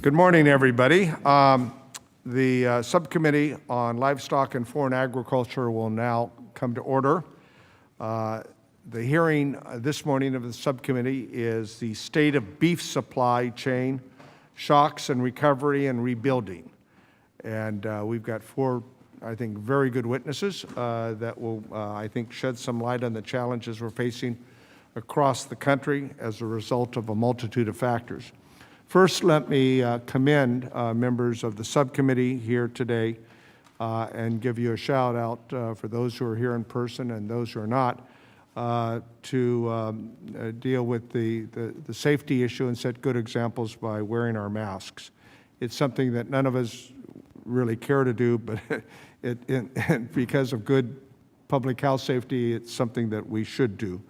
Good morning, everybody. The Subcommittee on Livestock and Foreign Agriculture will now come to order. The hearing this morning of the subcommittee is the state of beef supply chain, shocks and recovery and rebuilding. And we've got four, I think, very good witnesses that will, I think, shed some light on the challenges we're facing across the country as a result of a multitude of factors. First, let me commend members of the subcommittee here today and give you a shout out for those who are here in person and those who are not to deal with the safety issue and set good examples by wearing our masks. It's something that none of us really care to do, but because of good public health safety, it's something that we should do.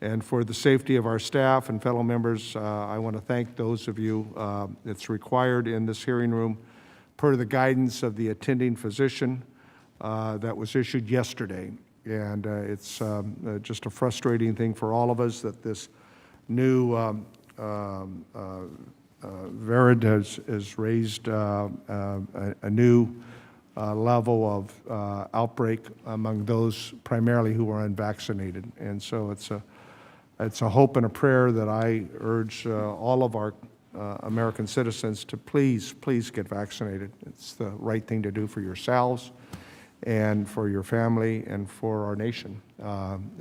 And for the safety of our staff and fellow members, I want to thank those of you. It's required in this hearing room per the guidance of the attending physician that was issued yesterday. And it's just a frustrating thing for all of us that this new variant has raised a new level of outbreak among those primarily who are unvaccinated. And so it's a hope and a prayer that I urge all of our American citizens to please get vaccinated. It's the right thing to do for yourselves and for your family and for our nation.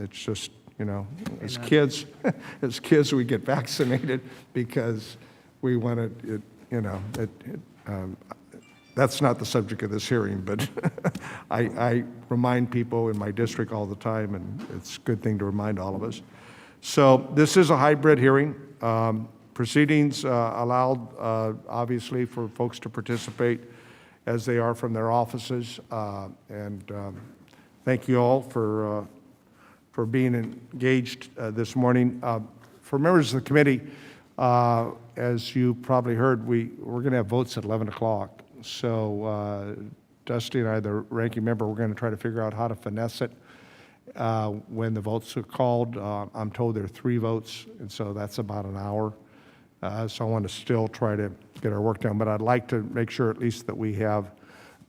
It's just, you know, as kids, we get vaccinated because we want to, you know, that's not the subject of this hearing, but I remind people in my district all the time, and it's a good thing to remind all of us. So this is a hybrid hearing. Proceedings allowed, obviously, for folks to participate as they are from their offices. And thank you all for being engaged this morning. For members of the committee, as you probably heard, we're going to have votes at 11 o'clock. So Dusty and I, the ranking member, we're going to try to figure out how to finesse it. When the votes are called, I'm told there are 3 votes, and so that's about an hour. So I want to still try to get our work done, but I'd like to make sure at least that we have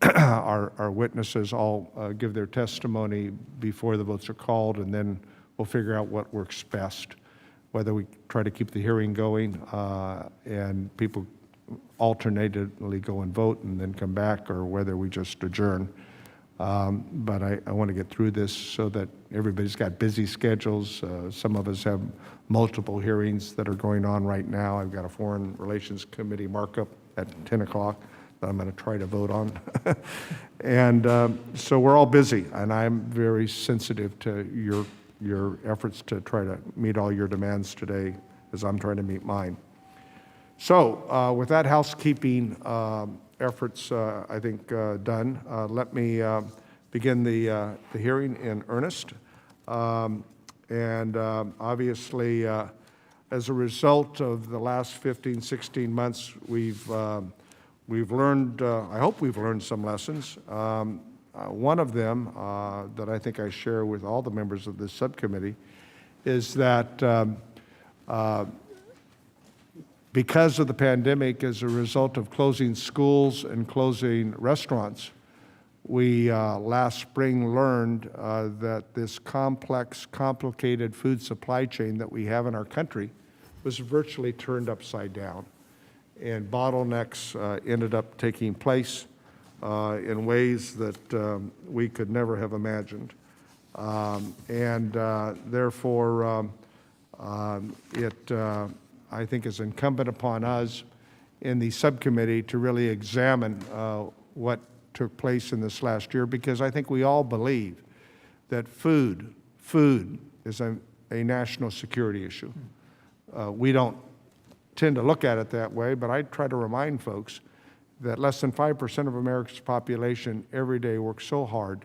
our witnesses all give their testimony before the votes are called, and then we'll figure out what works best, whether we try to keep the hearing going and people alternately go and vote and then come back, or whether we just adjourn. But I want to get through this so that everybody's got busy schedules. Some of us have multiple hearings that are going on right now. I've got a Foreign Relations Committee markup at 10 o'clock that I'm going to try to vote on. And so we're all busy, and I'm very sensitive to your efforts to try to meet all your demands today as I'm trying to meet mine. So with that housekeeping efforts, I think, done. Let me begin the hearing in earnest. Obviously, as a result of the last 15, 16 months, we've learned, I hope we've learned some lessons. One of them that I think I share with all the members of this subcommittee is that because of the pandemic, as a result of closing schools and closing restaurants, we last spring learned that this complex, complicated food supply chain that we have in our country was virtually turned upside down. And bottlenecks ended up taking place in ways that we could never have imagined. Therefore, I think is incumbent upon us in the subcommittee to really examine what took place in this last year, because I think we all believe that food is a national security issue. We don't tend to look at it that way, but I try to remind folks that less than 5% of America's population every day works so hard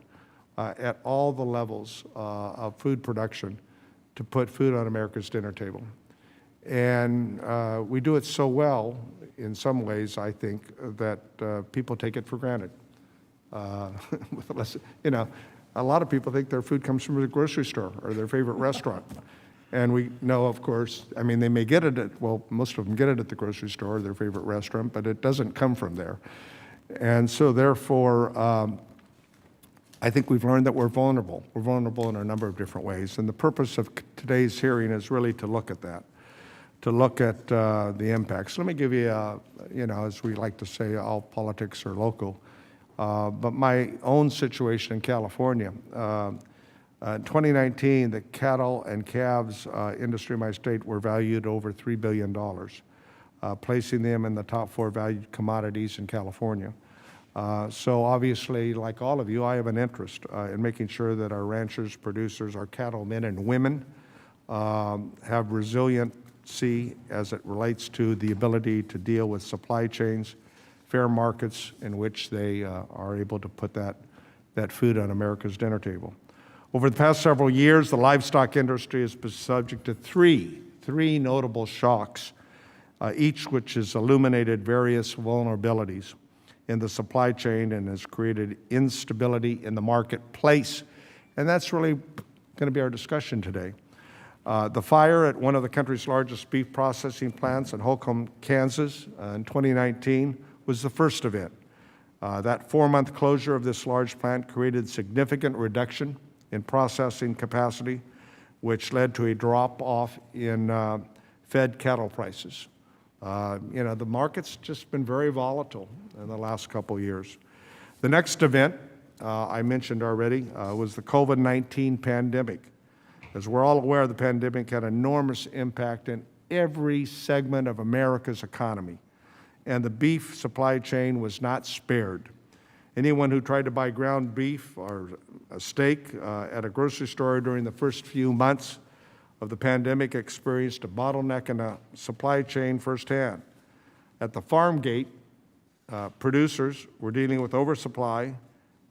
at all the levels of food production to put food on America's dinner table. And we do it so well, in some ways, I think, that people take it for granted. You know, a lot of people think their food comes from the grocery store or their favorite restaurant. And we know, of course, I mean, they may get it at, well, most of them get it at the grocery store, their favorite restaurant, but it doesn't come from there. And so therefore, I think we've learned that we're vulnerable. We're vulnerable in a number of different ways. And the purpose of today's hearing is really to look at that, to look at the impacts. Let me give you, as we like to say, all politics are local. But my own situation in California, in 2019, the cattle and calves industry in my state were valued over $3 billion, placing them in the top 4 valued commodities in California. So obviously, like all of you, I have an interest in making sure that our ranchers, producers, our cattlemen and women have resiliency as it relates to the ability to deal with supply chains, fair markets in which they are able to put that food on America's dinner table. Over the past several years, the livestock industry has been subject to three notable shocks, each which has illuminated various vulnerabilities in the supply chain and has created instability in the marketplace. And that's really going to be our discussion today. The fire at one of the country's largest beef processing plants in Holcomb, Kansas in 2019 was the first event. That 4-month closure of this large plant created significant reduction in processing capacity, which led to a drop-off in fed cattle prices. The market's just been very volatile in the last couple of years. The next event I mentioned already was the COVID-19 pandemic. As we're all aware, the pandemic had enormous impact in every segment of America's economy, and the beef supply chain was not spared. Anyone who tried to buy ground beef or a steak at a grocery store during the first few months of the pandemic experienced a bottleneck in the supply chain firsthand. At the farm gate, producers were dealing with oversupply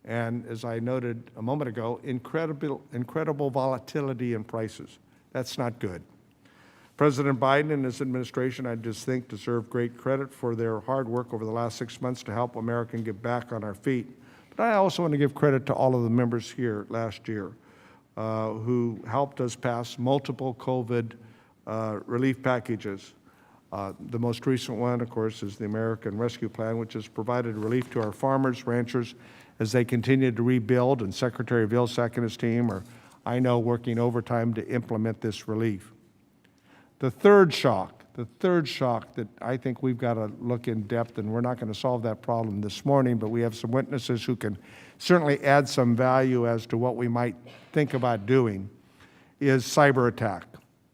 and, as I noted a moment ago, incredible volatility in prices. That's not good. President Biden and his administration, I just think, deserve great credit for their hard work over the last 6 months to help America get back on our feet. But I also want to give credit to all of the members here last year who helped us pass multiple COVID relief packages. The most recent one, of course, is the American Rescue Plan, which has provided relief to our farmers, ranchers, as they continue to rebuild, and Secretary Vilsack and his team are, I know, working overtime to implement this relief. The third shock that I think we've got to look in depth, and we're not going to solve that problem this morning, but we have some witnesses who can certainly add some value as to what we might think about doing, is cyber attack.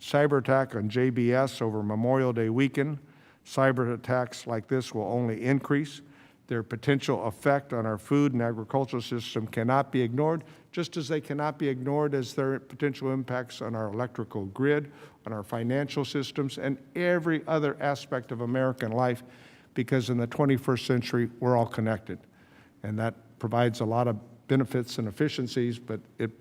Cyber attack on JBS over Memorial Day weekend. Cyber attacks like this will only increase. Their potential effect on our food and agricultural system cannot be ignored, just as they cannot be ignored as their potential impacts on our electrical grid, on our financial systems, and every other aspect of American life, because in the 21st century, we're all connected. And that provides a lot of benefits and efficiencies, but it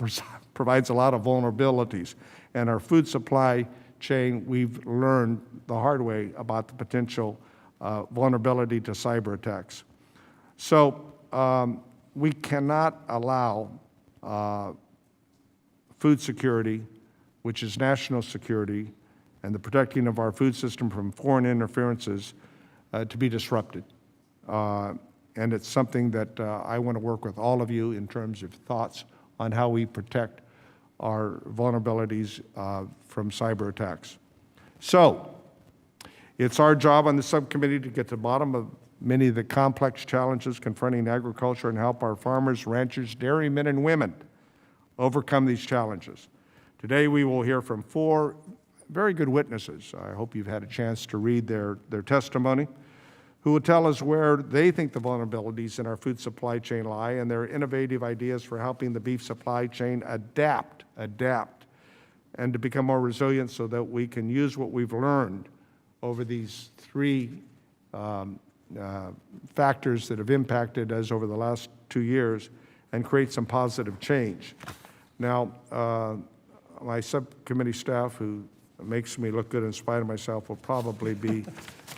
provides a lot of vulnerabilities. And our food supply chain, we've learned the hard way about the potential vulnerability to cyber attacks. So we cannot allow food security, which is national security, and the protecting of our food system from foreign interferences to be disrupted. And it's something that I want to work with all of you in terms of thoughts on how we protect our vulnerabilities from cyber attacks. So it's our job on the subcommittee to get to the bottom of many of the complex challenges confronting agriculture and help our farmers, ranchers, dairymen, and women overcome these challenges. Today we will hear from 4 very good witnesses. I hope you've had a chance to read their testimony, who will tell us where they think the vulnerabilities in our food supply chain lie and their innovative ideas for helping the beef supply chain adapt, and to become more resilient so that we can use what we've learned over these 3 factors that have impacted us over the last 2 years and create some positive change. Now, my subcommittee staff, who makes me look good in spite of myself, will probably be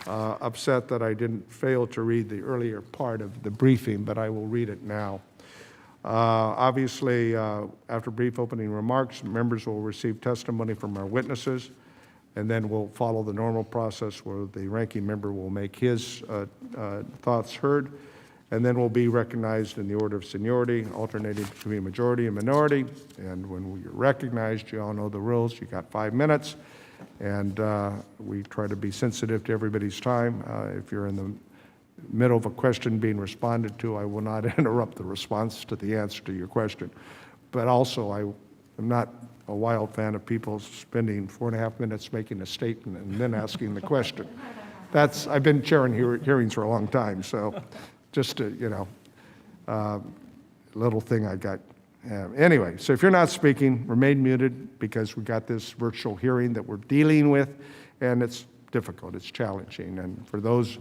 upset that I didn't fail to read the earlier part of the briefing, but I will read it now. Obviously, after brief opening remarks, members will receive testimony from our witnesses, and then we'll follow the normal process where the ranking member will make his thoughts heard, and then we'll be recognized in the order of seniority, alternating between majority and minority. And when you're recognized, you all know the rules. You got 5 minutes, and we try to be sensitive to everybody's time. If you're in the middle of a question being responded to, I will not interrupt the response to the answer to your question. But also, I am not a wild fan of people spending 4.5 minutes making a statement and then asking the question. I've been chairing hearings for a long time, so just a, little thing I got. Anyway, so if you're not speaking, remain muted, because we got this virtual hearing that we're dealing with, and it's difficult, it's challenging. And for those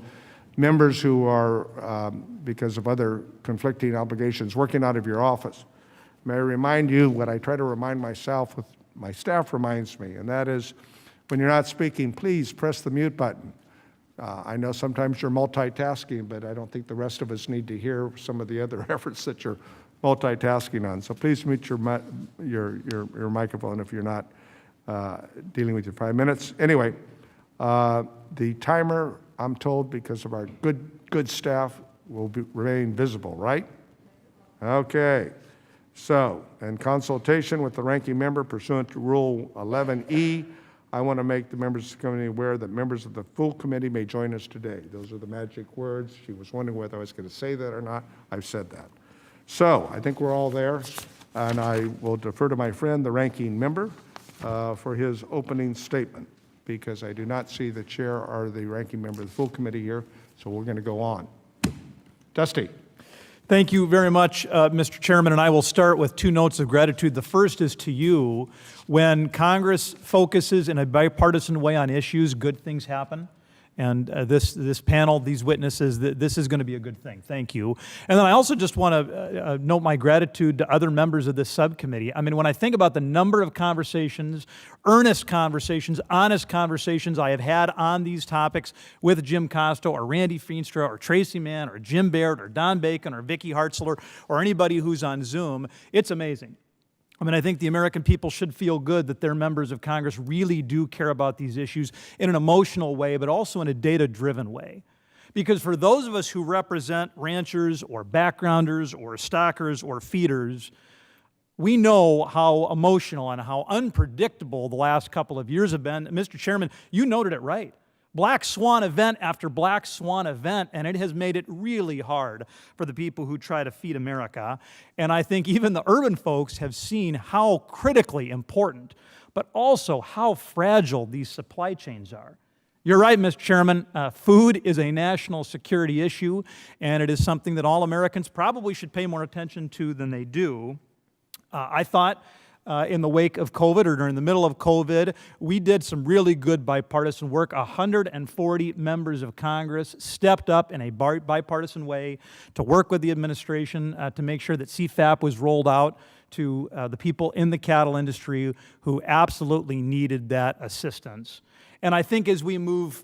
members who are, because of other conflicting obligations, working out of your office, may I remind you what I try to remind myself, with my staff reminds me, and that is, when you're not speaking, please press the mute button. I know sometimes you're multitasking, but I don't think the rest of us need to hear some of the other efforts that you're multitasking on. So please mute your microphone if you're not dealing with your 5 minutes. Anyway, the timer, I'm told, because of our good staff, will remain visible, right? Okay. So, in consultation with the ranking member pursuant to Rule 11E, I want to make the members of the committee aware that members of the full committee may join us today. Those are the magic words. She was wondering whether I was going to say that or not. I've said that. So, I think we're all there, and I will defer to my friend, the ranking member, for his opening statement, because I do not see the chair or the ranking member of the full committee here, so we're going to go on. Dusty. Thank you very much, Mr. Chairman, and I will start with 2 notes of gratitude. The first is to you. When Congress focuses in a bipartisan way on issues, good things happen. And this panel, these witnesses, this is going to be a good thing. Thank you. And then I also just want to note my gratitude to other members of this subcommittee. I mean, when I think about the number of conversations, earnest conversations, honest conversations I have had on these topics with Jim Costo or Randy Feenstra or Tracy Mann or Jim Baird or Don Bacon or Vicki Hartzler or anybody who's on Zoom, it's amazing. I mean, I think the American people should feel good that their members of Congress really do care about these issues in an emotional way, but also in a data-driven way. Because for those of us who represent ranchers or backgrounders or stockers or feeders, we know how emotional and how unpredictable the last couple of years have been. Mr. Chairman, you noted it right. Black swan event after black swan event, and it has made it really hard for the people who try to feed America. And I think even the urban folks have seen how critically important, but also how fragile these supply chains are. You're right, Mr. Chairman. Food is a national security issue, and it is something that all Americans probably should pay more attention to than they do. I thought in the wake of COVID, or during the middle of COVID, we did some really good bipartisan work. 140 members of Congress stepped up in a bipartisan way to work with the administration to make sure that CFAP was rolled out to the people in the cattle industry who absolutely needed that assistance. And I think as we move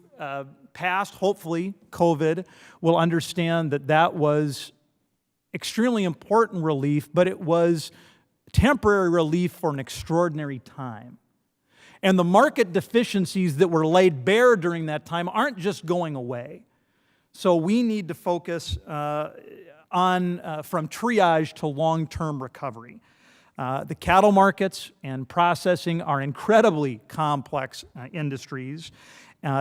past, hopefully, COVID, we'll understand that that was extremely important relief, but it was temporary relief for an extraordinary time. And the market deficiencies that were laid bare during that time aren't just going away. So we need to focus on from triage to long-term recovery. The cattle markets and processing are incredibly complex industries.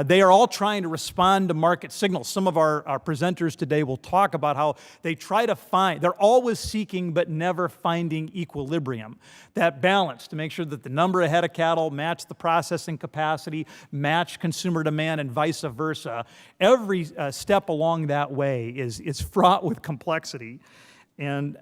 They are all trying to respond to market signals. Some of our presenters today will talk about how they try to find, they're always seeking but never finding equilibrium, that balance to make sure that the number of head of cattle match the processing capacity, match consumer demand, and vice versa. Every step along that way is fraught with complexity. And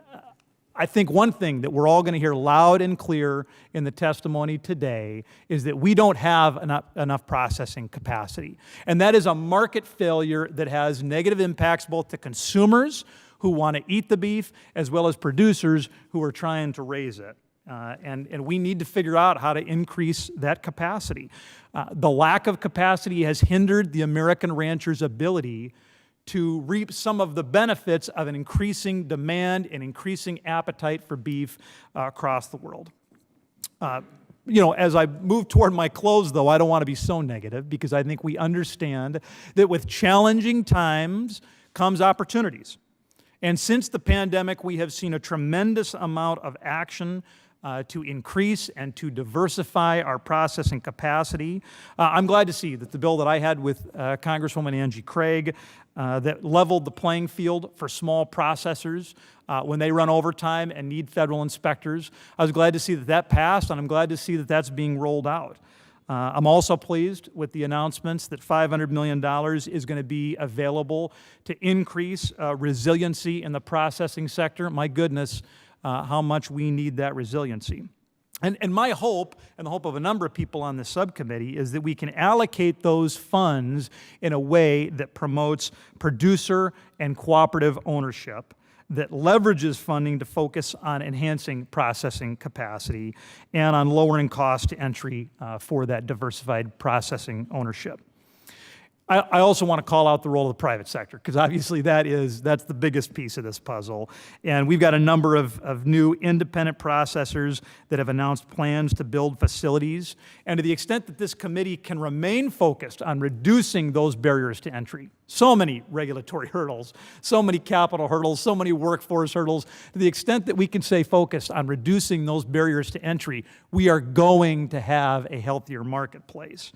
I think one thing that we're all going to hear loud and clear in the testimony today is that we don't have enough processing capacity. And that is a market failure that has negative impacts both to consumers who want to eat the beef as well as producers who are trying to raise it. And we need to figure out how to increase that capacity. The lack of capacity has hindered the American rancher's ability to reap some of the benefits of an increasing demand and increasing appetite for beef across the world. As I move toward my close, though, I don't want to be so negative, because I think we understand that with challenging times comes opportunities. And since the pandemic, we have seen a tremendous amount of action to increase and to diversify our processing capacity. I'm glad to see that the bill that I had with Congresswoman Angie Craig that leveled the playing field for small processors when they run overtime and need federal inspectors. I was glad to see that that passed, and I'm glad to see that that's being rolled out. I'm also pleased with the announcements that $500 million is going to be available to increase resiliency in the processing sector. My goodness, how much we need that resiliency. And my hope, and the hope of a number of people on this subcommittee, is that we can allocate those funds in a way that promotes producer and cooperative ownership, that leverages funding to focus on enhancing processing capacity and on lowering cost to entry for that diversified processing ownership. I also want to call out the role of the private sector, because obviously that's the biggest piece of this puzzle. And we've got a number of new independent processors that have announced plans to build facilities. And to the extent that this committee can remain focused on reducing those barriers to entry, so many regulatory hurdles, so many capital hurdles, so many workforce hurdles, to the extent that we can stay focused on reducing those barriers to entry, we are going to have a healthier marketplace.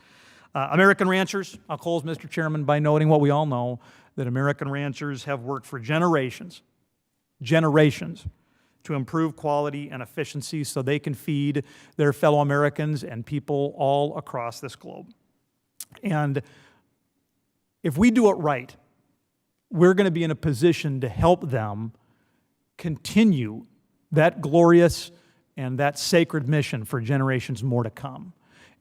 American ranchers, I'll close, Mr. Chairman, by noting what we all know, that American ranchers have worked for generations, to improve quality and efficiency so they can feed their fellow Americans and people all across this globe. And if we do it right, we're going to be in a position to help them continue that glorious and that sacred mission for generations more to come.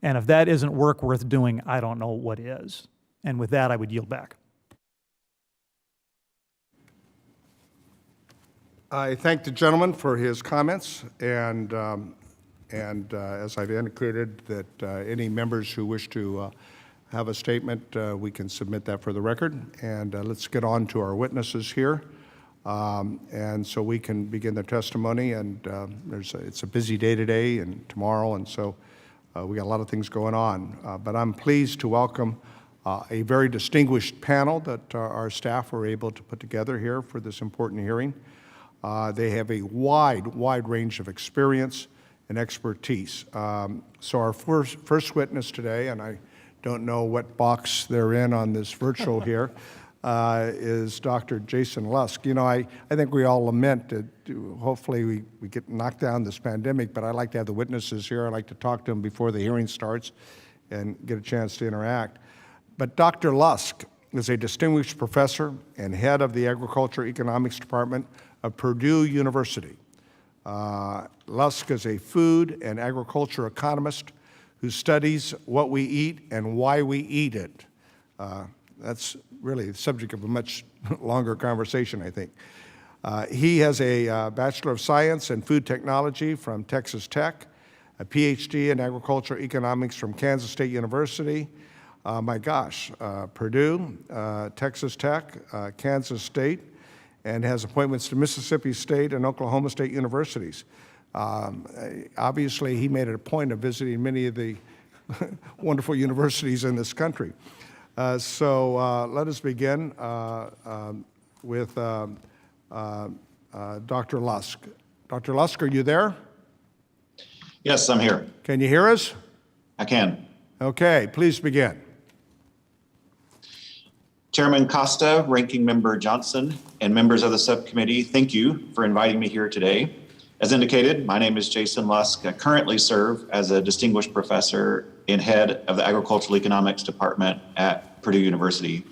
And if that isn't work worth doing, I don't know what is. And with that, I would yield back. I thank the gentleman for his comments, and as I've indicated, that any members who wish to have a statement, we can submit that for the record. And let's get on to our witnesses here. And so we can begin their testimony, and it's a busy day today and tomorrow, and so we got a lot of things going on. But I'm pleased to welcome a very distinguished panel that our staff were able to put together here for this important hearing. They have a wide range of experience and expertise. So our first witness today, and I don't know what box they're in on this virtual here, is Dr. Jason Lusk. You know, I think we all lament that hopefully we get knocked down this pandemic, but I like to have the witnesses here. I like to talk to them before the hearing starts and get a chance to interact. But Dr. Lusk is a distinguished professor and head of the Agriculture Economics Department of Purdue University. Lusk is a food and agriculture economist who studies what we eat and why we eat it. That's really the subject of a much longer conversation, I think. He has a Bachelor of Science in Food Technology from Texas Tech, a PhD in Agricultural Economics from Kansas State University, Purdue, Texas Tech, Kansas State, and has appointments to Mississippi State and Oklahoma State universities. Obviously, he made it a point of visiting many of the wonderful universities in this country. So let us begin with Dr. Lusk. Dr. Lusk, are you there? Yes, I'm here. Can you hear us? I can. Okay, please begin. Chairman Costa, Ranking Member Johnson, and members of the subcommittee, thank you for inviting me here today. As indicated, my name is Jason Lusk. I currently serve as a distinguished professor and head of the Agricultural Economics Department at Purdue University.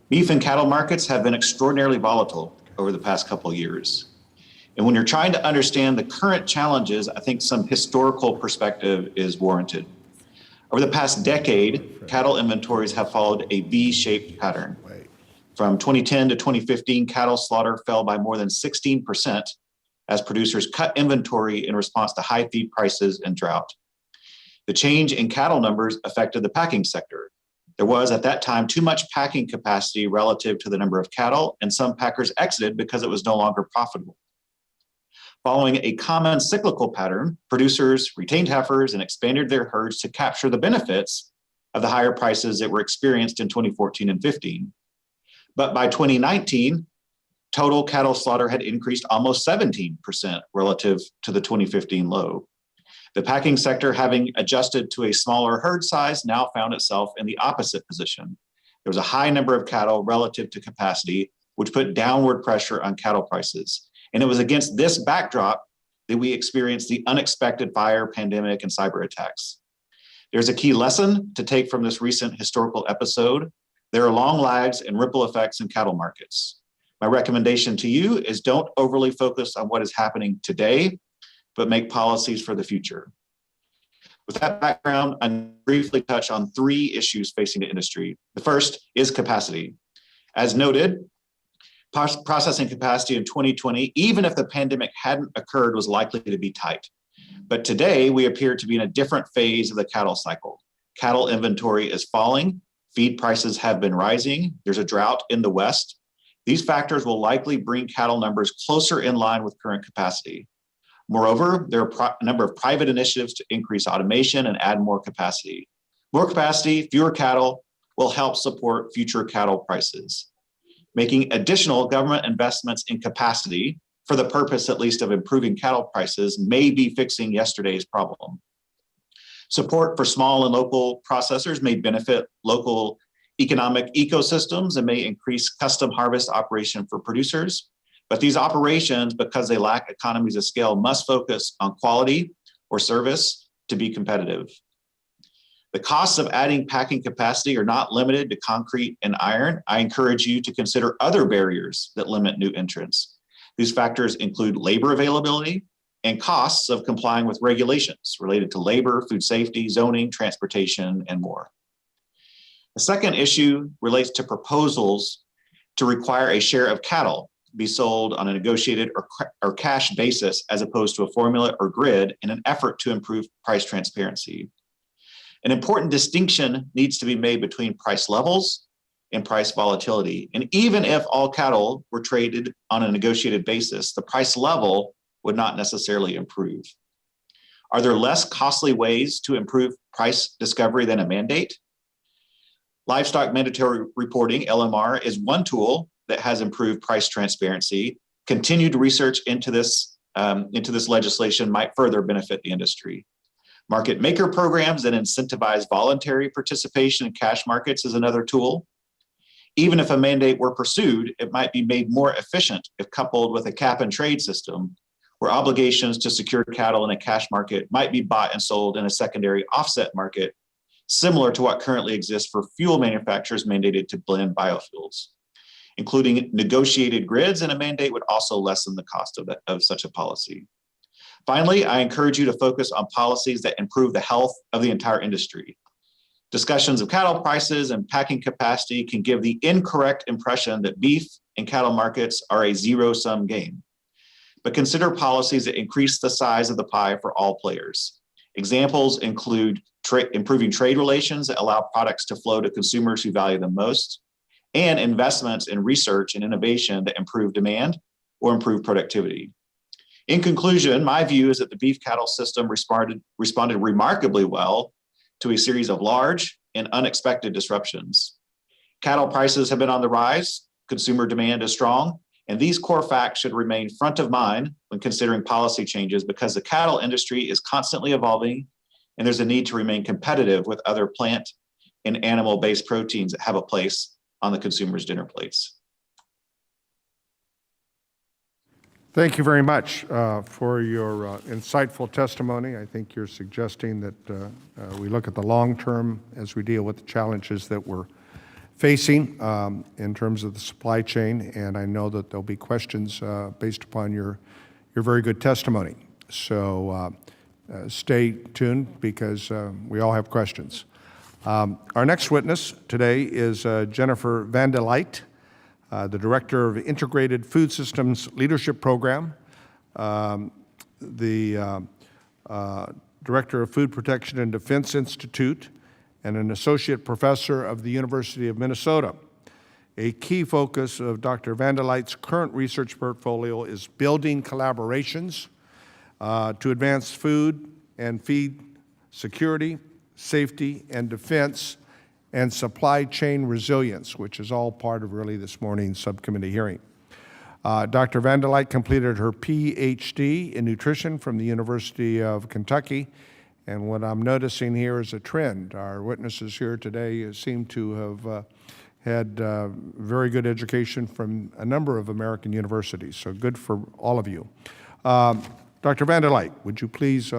Beef and cattle markets have been extraordinarily volatile over the past couple of years. And when you're trying to understand the current challenges, I think some historical perspective is warranted. Over the past decade, cattle inventories have followed a V-shaped pattern. From 2010 to 2015, cattle slaughter fell by more than 16% as producers cut inventory in response to high feed prices and drought. The change in cattle numbers affected the packing sector. There was at that time too much packing capacity relative to the number of cattle, and some packers exited because it was no longer profitable. Following a common cyclical pattern, producers retained heifers and expanded their herds to capture the benefits of the higher prices that were experienced in 2014 and 15. But by 2019, total cattle slaughter had increased almost 17% relative to the 2015 low. The packing sector, having adjusted to a smaller herd size, now found itself in the opposite position. There was a high number of cattle relative to capacity, which put downward pressure on cattle prices. And it was against this backdrop that we experienced the unexpected fire, pandemic, and cyber attacks. There's a key lesson to take from this recent historical episode. There are long lags and ripple effects in cattle markets. My recommendation to you is don't overly focus on what is happening today, but make policies for the future. With that background, I'll briefly touch on 3 issues facing the industry. The first is capacity. As noted, processing capacity in 2020, even if the pandemic hadn't occurred, was likely to be tight. But today, we appear to be in a different phase of the cattle cycle. Cattle inventory is falling, feed prices have been rising, there's a drought in the West. These factors will likely bring cattle numbers closer in line with current capacity. Moreover, there are a number of private initiatives to increase automation and add more capacity. More capacity, fewer cattle will help support future cattle prices. Making additional government investments in capacity for the purpose, at least, of improving cattle prices may be fixing yesterday's problem. Support for small and local processors may benefit local economic ecosystems and may increase custom harvest operation for producers. But these operations, because they lack economies of scale, must focus on quality or service to be competitive. The costs of adding packing capacity are not limited to concrete and iron. I encourage you to consider other barriers that limit new entrants. These factors include labor availability and costs of complying with regulations related to labor, food safety, zoning, transportation, and more. The second issue relates to proposals to require a share of cattle be sold on a negotiated or cash basis as opposed to a formula or grid in an effort to improve price transparency. An important distinction needs to be made between price levels and price volatility. And even if all cattle were traded on a negotiated basis, the price level would not necessarily improve. Are there less costly ways to improve price discovery than a mandate? Livestock mandatory reporting, LMR, is one tool that has improved price transparency. Continued research into this legislation might further benefit the industry. Market maker programs that incentivize voluntary participation in cash markets is another tool. Even if a mandate were pursued, it might be made more efficient if coupled with a cap and trade system where obligations to secure cattle in a cash market might be bought and sold in a secondary offset market, similar to what currently exists for fuel manufacturers mandated to blend biofuels. Including negotiated grids and a mandate would also lessen the cost of such a policy. Finally, I encourage you to focus on policies that improve the health of the entire industry. Discussions of cattle prices and packing capacity can give the incorrect impression that beef and cattle markets are a zero-sum game. But consider policies that increase the size of the pie for all players. Examples include improving trade relations that allow products to flow to consumers who value them most, and investments in research and innovation that improve demand or improve productivity. In conclusion, my view is that the beef cattle system responded remarkably well to a series of large and unexpected disruptions. Cattle prices have been on the rise, consumer demand is strong, and these core facts should remain front of mind when considering policy changes because the cattle industry is constantly evolving and there's a need to remain competitive with other plant and animal-based proteins that have a place on the consumer's dinner plates. Thank you very much for your insightful testimony. I think you're suggesting that we look at the long term as we deal with the challenges that we're facing in terms of the supply chain, and I know that there'll be questions based upon your very good testimony. So stay tuned because we all have questions. Our next witness today is Jennifer Van de Light, the Director of Integrated Food Systems Leadership Program, the Director of Food Protection and Defense Institute, and an associate professor of the University of Minnesota. A key focus of Dr. Vanderleit's current research portfolio is building collaborations to advance food and feed security, safety, and defense, and supply chain resilience, which is all part of really this morning's subcommittee hearing. Dr. Vanderleit completed her PhD in nutrition from the University of Kentucky, and what I'm noticing here is a trend. Our witnesses here today seem to have had very good education from a number of American universities, so good for all of you. Dr. Vanderleit, would you please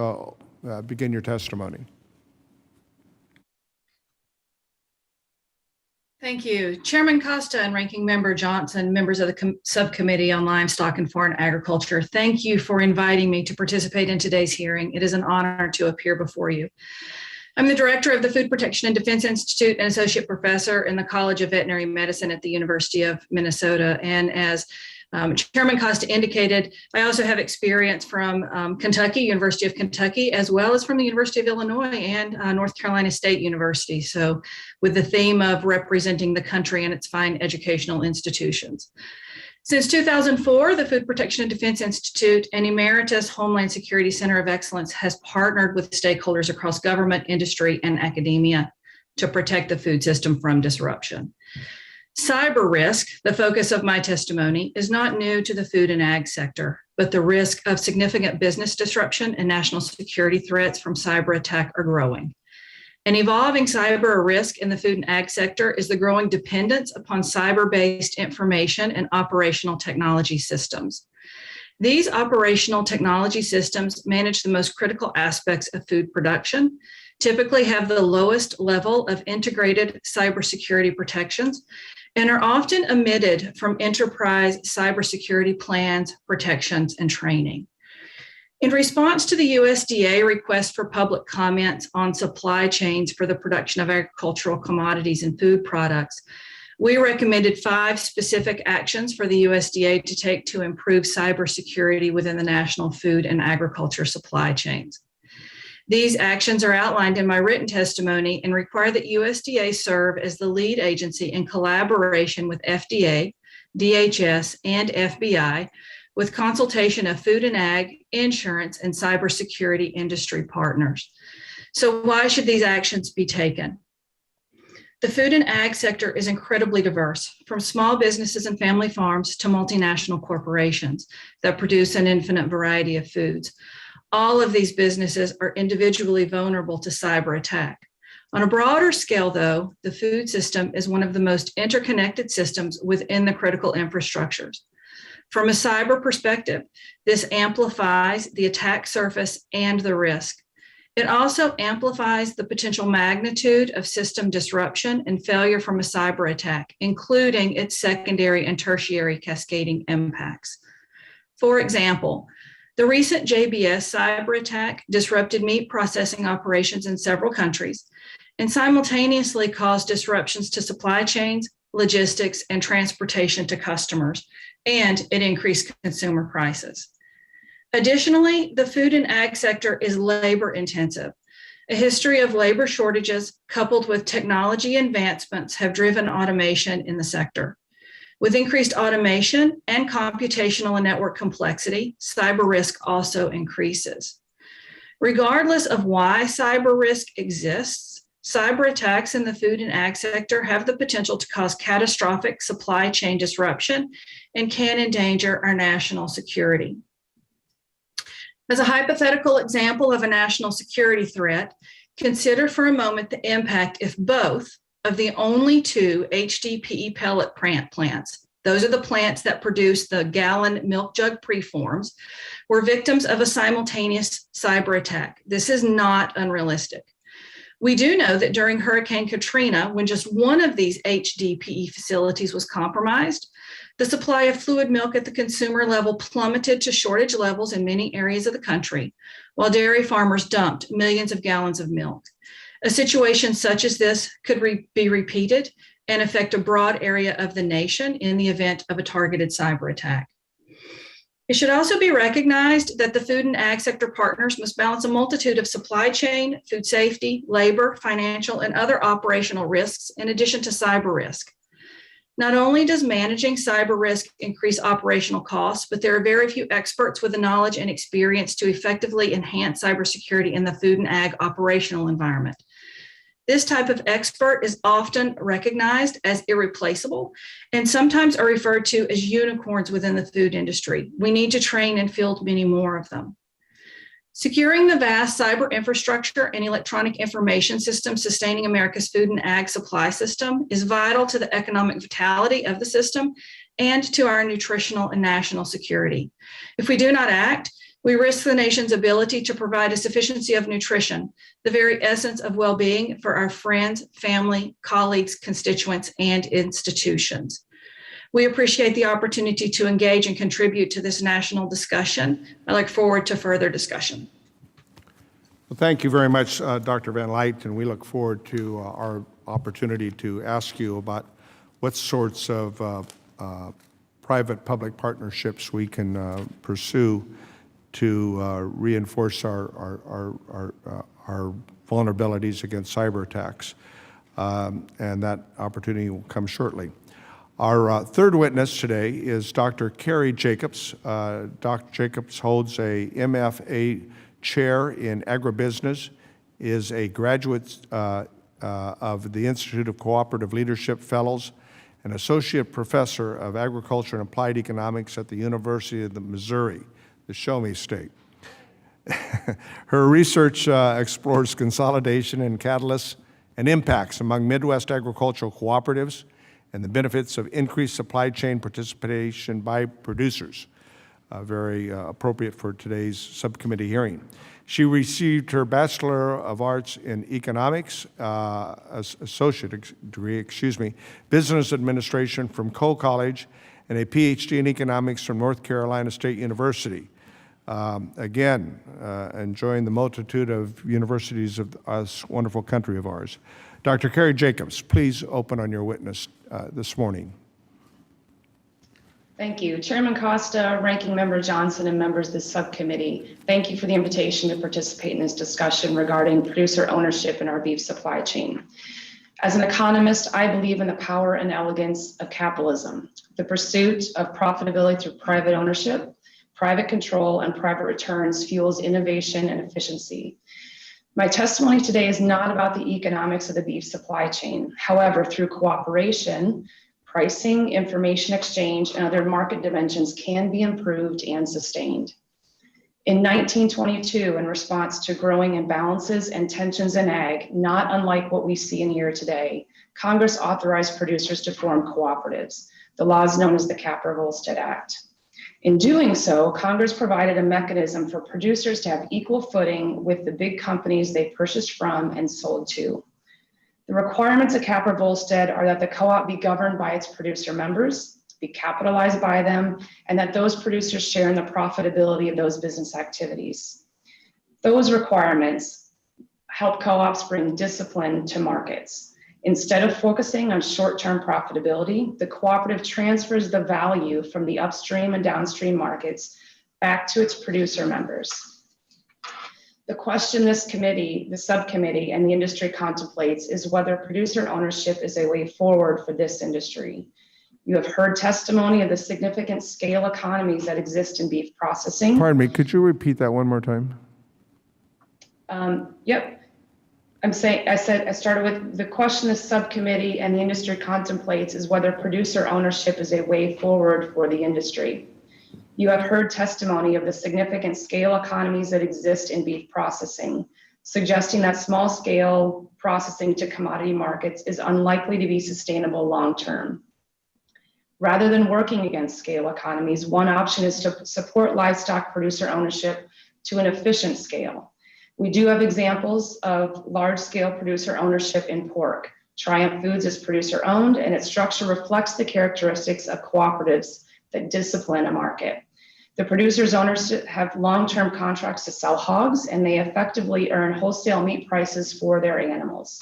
begin your testimony? Thank you. Chairman Costa and Ranking Member Johnson, members of the Subcommittee on Livestock and Foreign Agriculture, thank you for inviting me to participate in today's hearing. It is an honor to appear before you. I'm the director of the Food Protection and Defense Institute and associate professor in the College of Veterinary Medicine at the University of Minnesota. And as Chairman Costa indicated, I also have experience from Kentucky, University of Kentucky, as well as from the University of Illinois and North Carolina State University. So with the theme of representing the country and its fine educational institutions. Since 2004, the Food Protection and Defense Institute and Emeritus Homeland Security Center of Excellence has partnered with stakeholders across government, industry, and academia to protect the food system from disruption. Cyber risk, the focus of my testimony, is not new to the food and ag sector, but the risk of significant business disruption and national security threats from cyber attack are growing. An evolving cyber risk in the food and ag sector is the growing dependence upon cyber-based information and operational technology systems. These operational technology systems manage the most critical aspects of food production, typically have the lowest level of integrated cybersecurity protections, and are often omitted from enterprise cybersecurity plans, protections, and training. In response to the USDA request for public comments on supply chains for the production of agricultural commodities and food products, we recommended 5 specific actions for the USDA to take to improve cybersecurity within the national food and agriculture supply chains. These actions are outlined in my written testimony and require that USDA serve as the lead agency in collaboration with FDA, DHS, and FBI, with consultation of food and ag, insurance, and cybersecurity industry partners. So why should these actions be taken? The food and ag sector is incredibly diverse, from small businesses and family farms to multinational corporations that produce an infinite variety of foods. All of these businesses are individually vulnerable to cyber attack. On a broader scale, though, the food system is one of the most interconnected systems within the critical infrastructures. From a cyber perspective, this amplifies the attack surface and the risk. It also amplifies the potential magnitude of system disruption and failure from a cyber attack, including its secondary and tertiary cascading impacts. For example, the recent JBS cyber attack disrupted meat processing operations in several countries and simultaneously caused disruptions to supply chains, logistics, and transportation to customers, and it increased consumer prices. Additionally, the food and ag sector is labor intensive. A history of labor shortages coupled with technology advancements have driven automation in the sector. With increased automation and computational and network complexity, cyber risk also increases. Regardless of why cyber risk exists, cyber attacks in the food and ag sector have the potential to cause catastrophic supply chain disruption and can endanger our national security. As a hypothetical example of a national security threat, consider for a moment the impact if both of the only 2 HDPE pellet plants, those are the plants that produce the gallon milk jug preforms, were victims of a simultaneous cyber attack. This is not unrealistic. We do know that during Hurricane Katrina, when just one of these HDPE facilities was compromised, the supply of fluid milk at the consumer level plummeted to shortage levels in many areas of the country, while dairy farmers dumped millions of gallons of milk. A situation such as this could be repeated and affect a broad area of the nation in the event of a targeted cyber attack. It should also be recognized that the food and ag sector partners must balance a multitude of supply chain, food safety, labor, financial, and other operational risks in addition to cyber risk. Not only does managing cyber risk increase operational costs, but there are very few experts with the knowledge and experience to effectively enhance cybersecurity in the food and ag operational environment. This type of expert is often recognized as irreplaceable and sometimes are referred to as unicorns within the food industry. We need to train and field many more of them. Securing the vast cyber infrastructure and electronic information system sustaining America's food and ag supply system is vital to the economic vitality of the system and to our nutritional and national security. If we do not act, we risk the nation's ability to provide a sufficiency of nutrition, the very essence of well-being for our friends, family, colleagues, constituents, and institutions. We appreciate the opportunity to engage and contribute to this national discussion. I look forward to further discussion. Well, thank you very much, Dr. Van Light, and we look forward to our opportunity to ask you about what sorts of private-public partnerships we can pursue to reinforce our vulnerabilities against cyber attacks, and that opportunity will come shortly. Our third witness today is Dr. Carrie Jacobs. Dr. Jacobs holds a MFA chair in agribusiness, is a graduate of the Institute of Cooperative Leadership Fellows, an associate professor of agriculture and applied economics at the University of Missouri, the Show Me State. Her research explores consolidation and catalysts and impacts among Midwest agricultural cooperatives and the benefits of increased supply chain participation by producers. Very appropriate for today's subcommittee hearing. She received her Bachelor of Arts in Economics, associate degree, Business Administration from Cole College, and a PhD in Economics from North Carolina State University. Again, enjoying the multitude of universities of this wonderful country of ours. Dr. Carrie Jacobs, please open on your witness this morning. Thank you. Chairman Costa, Ranking Member Johnson, and members of the subcommittee, thank you for the invitation to participate in this discussion regarding producer ownership in our beef supply chain. As an economist, I believe in the power and elegance of capitalism, the pursuit of profitability through private ownership, private control, and private returns fuels innovation and efficiency. My testimony today is not about the economics of the beef supply chain. However, through cooperation, pricing, information exchange, and other market dimensions can be improved and sustained. In 1922, in response to growing imbalances and tensions in ag, not unlike what we see and hear today, Congress authorized producers to form cooperatives, the laws known as the Capper-Volstead Act. In doing so, Congress provided a mechanism for producers to have equal footing with the big companies they purchased from and sold to. The requirements of Capper-Volstead are that the co-op be governed by its producer members, be capitalized by them, and that those producers share in the profitability of those business activities. Those requirements help co-ops bring discipline to markets. Instead of focusing on short-term profitability, the cooperative transfers the value from the upstream and downstream markets back to its producer members. The question this committee, the subcommittee, and the industry contemplates is whether producer ownership is a way forward for this industry. You have heard testimony of the significant scale economies that exist in beef processing. Pardon me, could you repeat that one more time? Yep. I started with the question the subcommittee and the industry contemplates is whether producer ownership is a way forward for the industry. You have heard testimony of the significant scale economies that exist in beef processing, suggesting that small scale processing to commodity markets is unlikely to be sustainable long-term. Rather than working against scale economies, one option is to support livestock producer ownership to an efficient scale. We do have examples of large-scale producer ownership in pork. Triumph Foods is producer-owned, and its structure reflects the characteristics of cooperatives that discipline a market. The producers' owners have long-term contracts to sell hogs, and they effectively earn wholesale meat prices for their animals.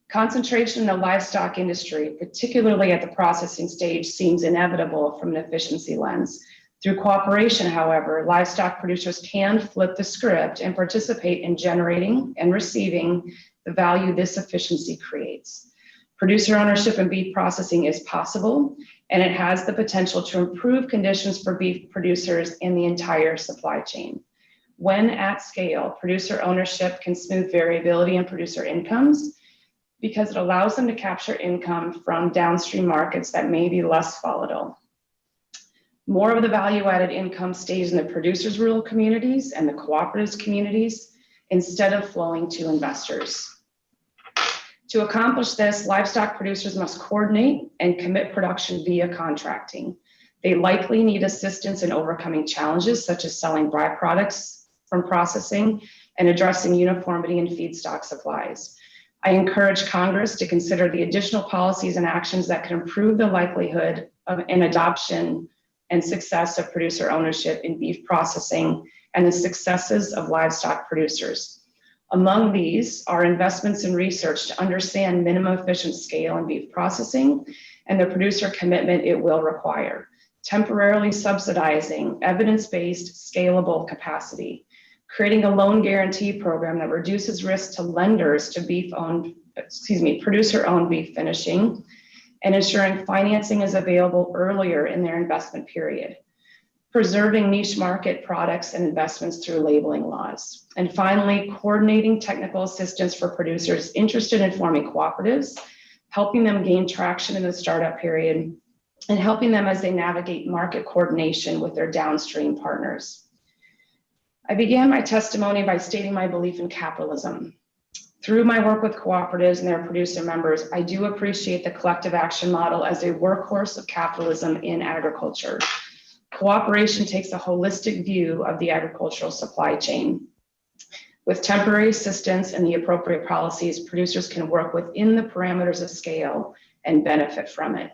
Concentration in the livestock industry, particularly at the processing stage, seems inevitable from an efficiency lens. Through cooperation, however, livestock producers can flip the script and participate in generating and receiving the value this efficiency creates. Producer ownership in beef processing is possible, and it has the potential to improve conditions for beef producers in the entire supply chain. When at scale, producer ownership can smooth variability in producer incomes because it allows them to capture income from downstream markets that may be less volatile. More of the value-added income stays in the producers' rural communities and the cooperatives communities instead of flowing to investors. To accomplish this, livestock producers must coordinate and commit production via contracting. They likely need assistance in overcoming challenges such as selling byproducts from processing and addressing uniformity in feedstock supplies. I encourage Congress to consider the additional policies and actions that can improve the likelihood of an adoption and success of producer ownership in beef processing and the successes of livestock producers. Among these are investments in research to understand minimum efficient scale in beef processing and the producer commitment it will require, temporarily subsidizing evidence-based scalable capacity, creating a loan guarantee program that reduces risk to lenders to producer-owned beef finishing, and ensuring financing is available earlier in their investment period, preserving niche market products and investments through labeling laws. And finally, coordinating technical assistance for producers interested in forming cooperatives, helping them gain traction in the startup period, and helping them as they navigate market coordination with their downstream partners. I began my testimony by stating my belief in capitalism. Through my work with cooperatives and their producer members, I do appreciate the collective action model as a workhorse of capitalism in agriculture. Cooperation takes a holistic view of the agricultural supply chain. With temporary assistance and the appropriate policies, producers can work within the parameters of scale and benefit from it.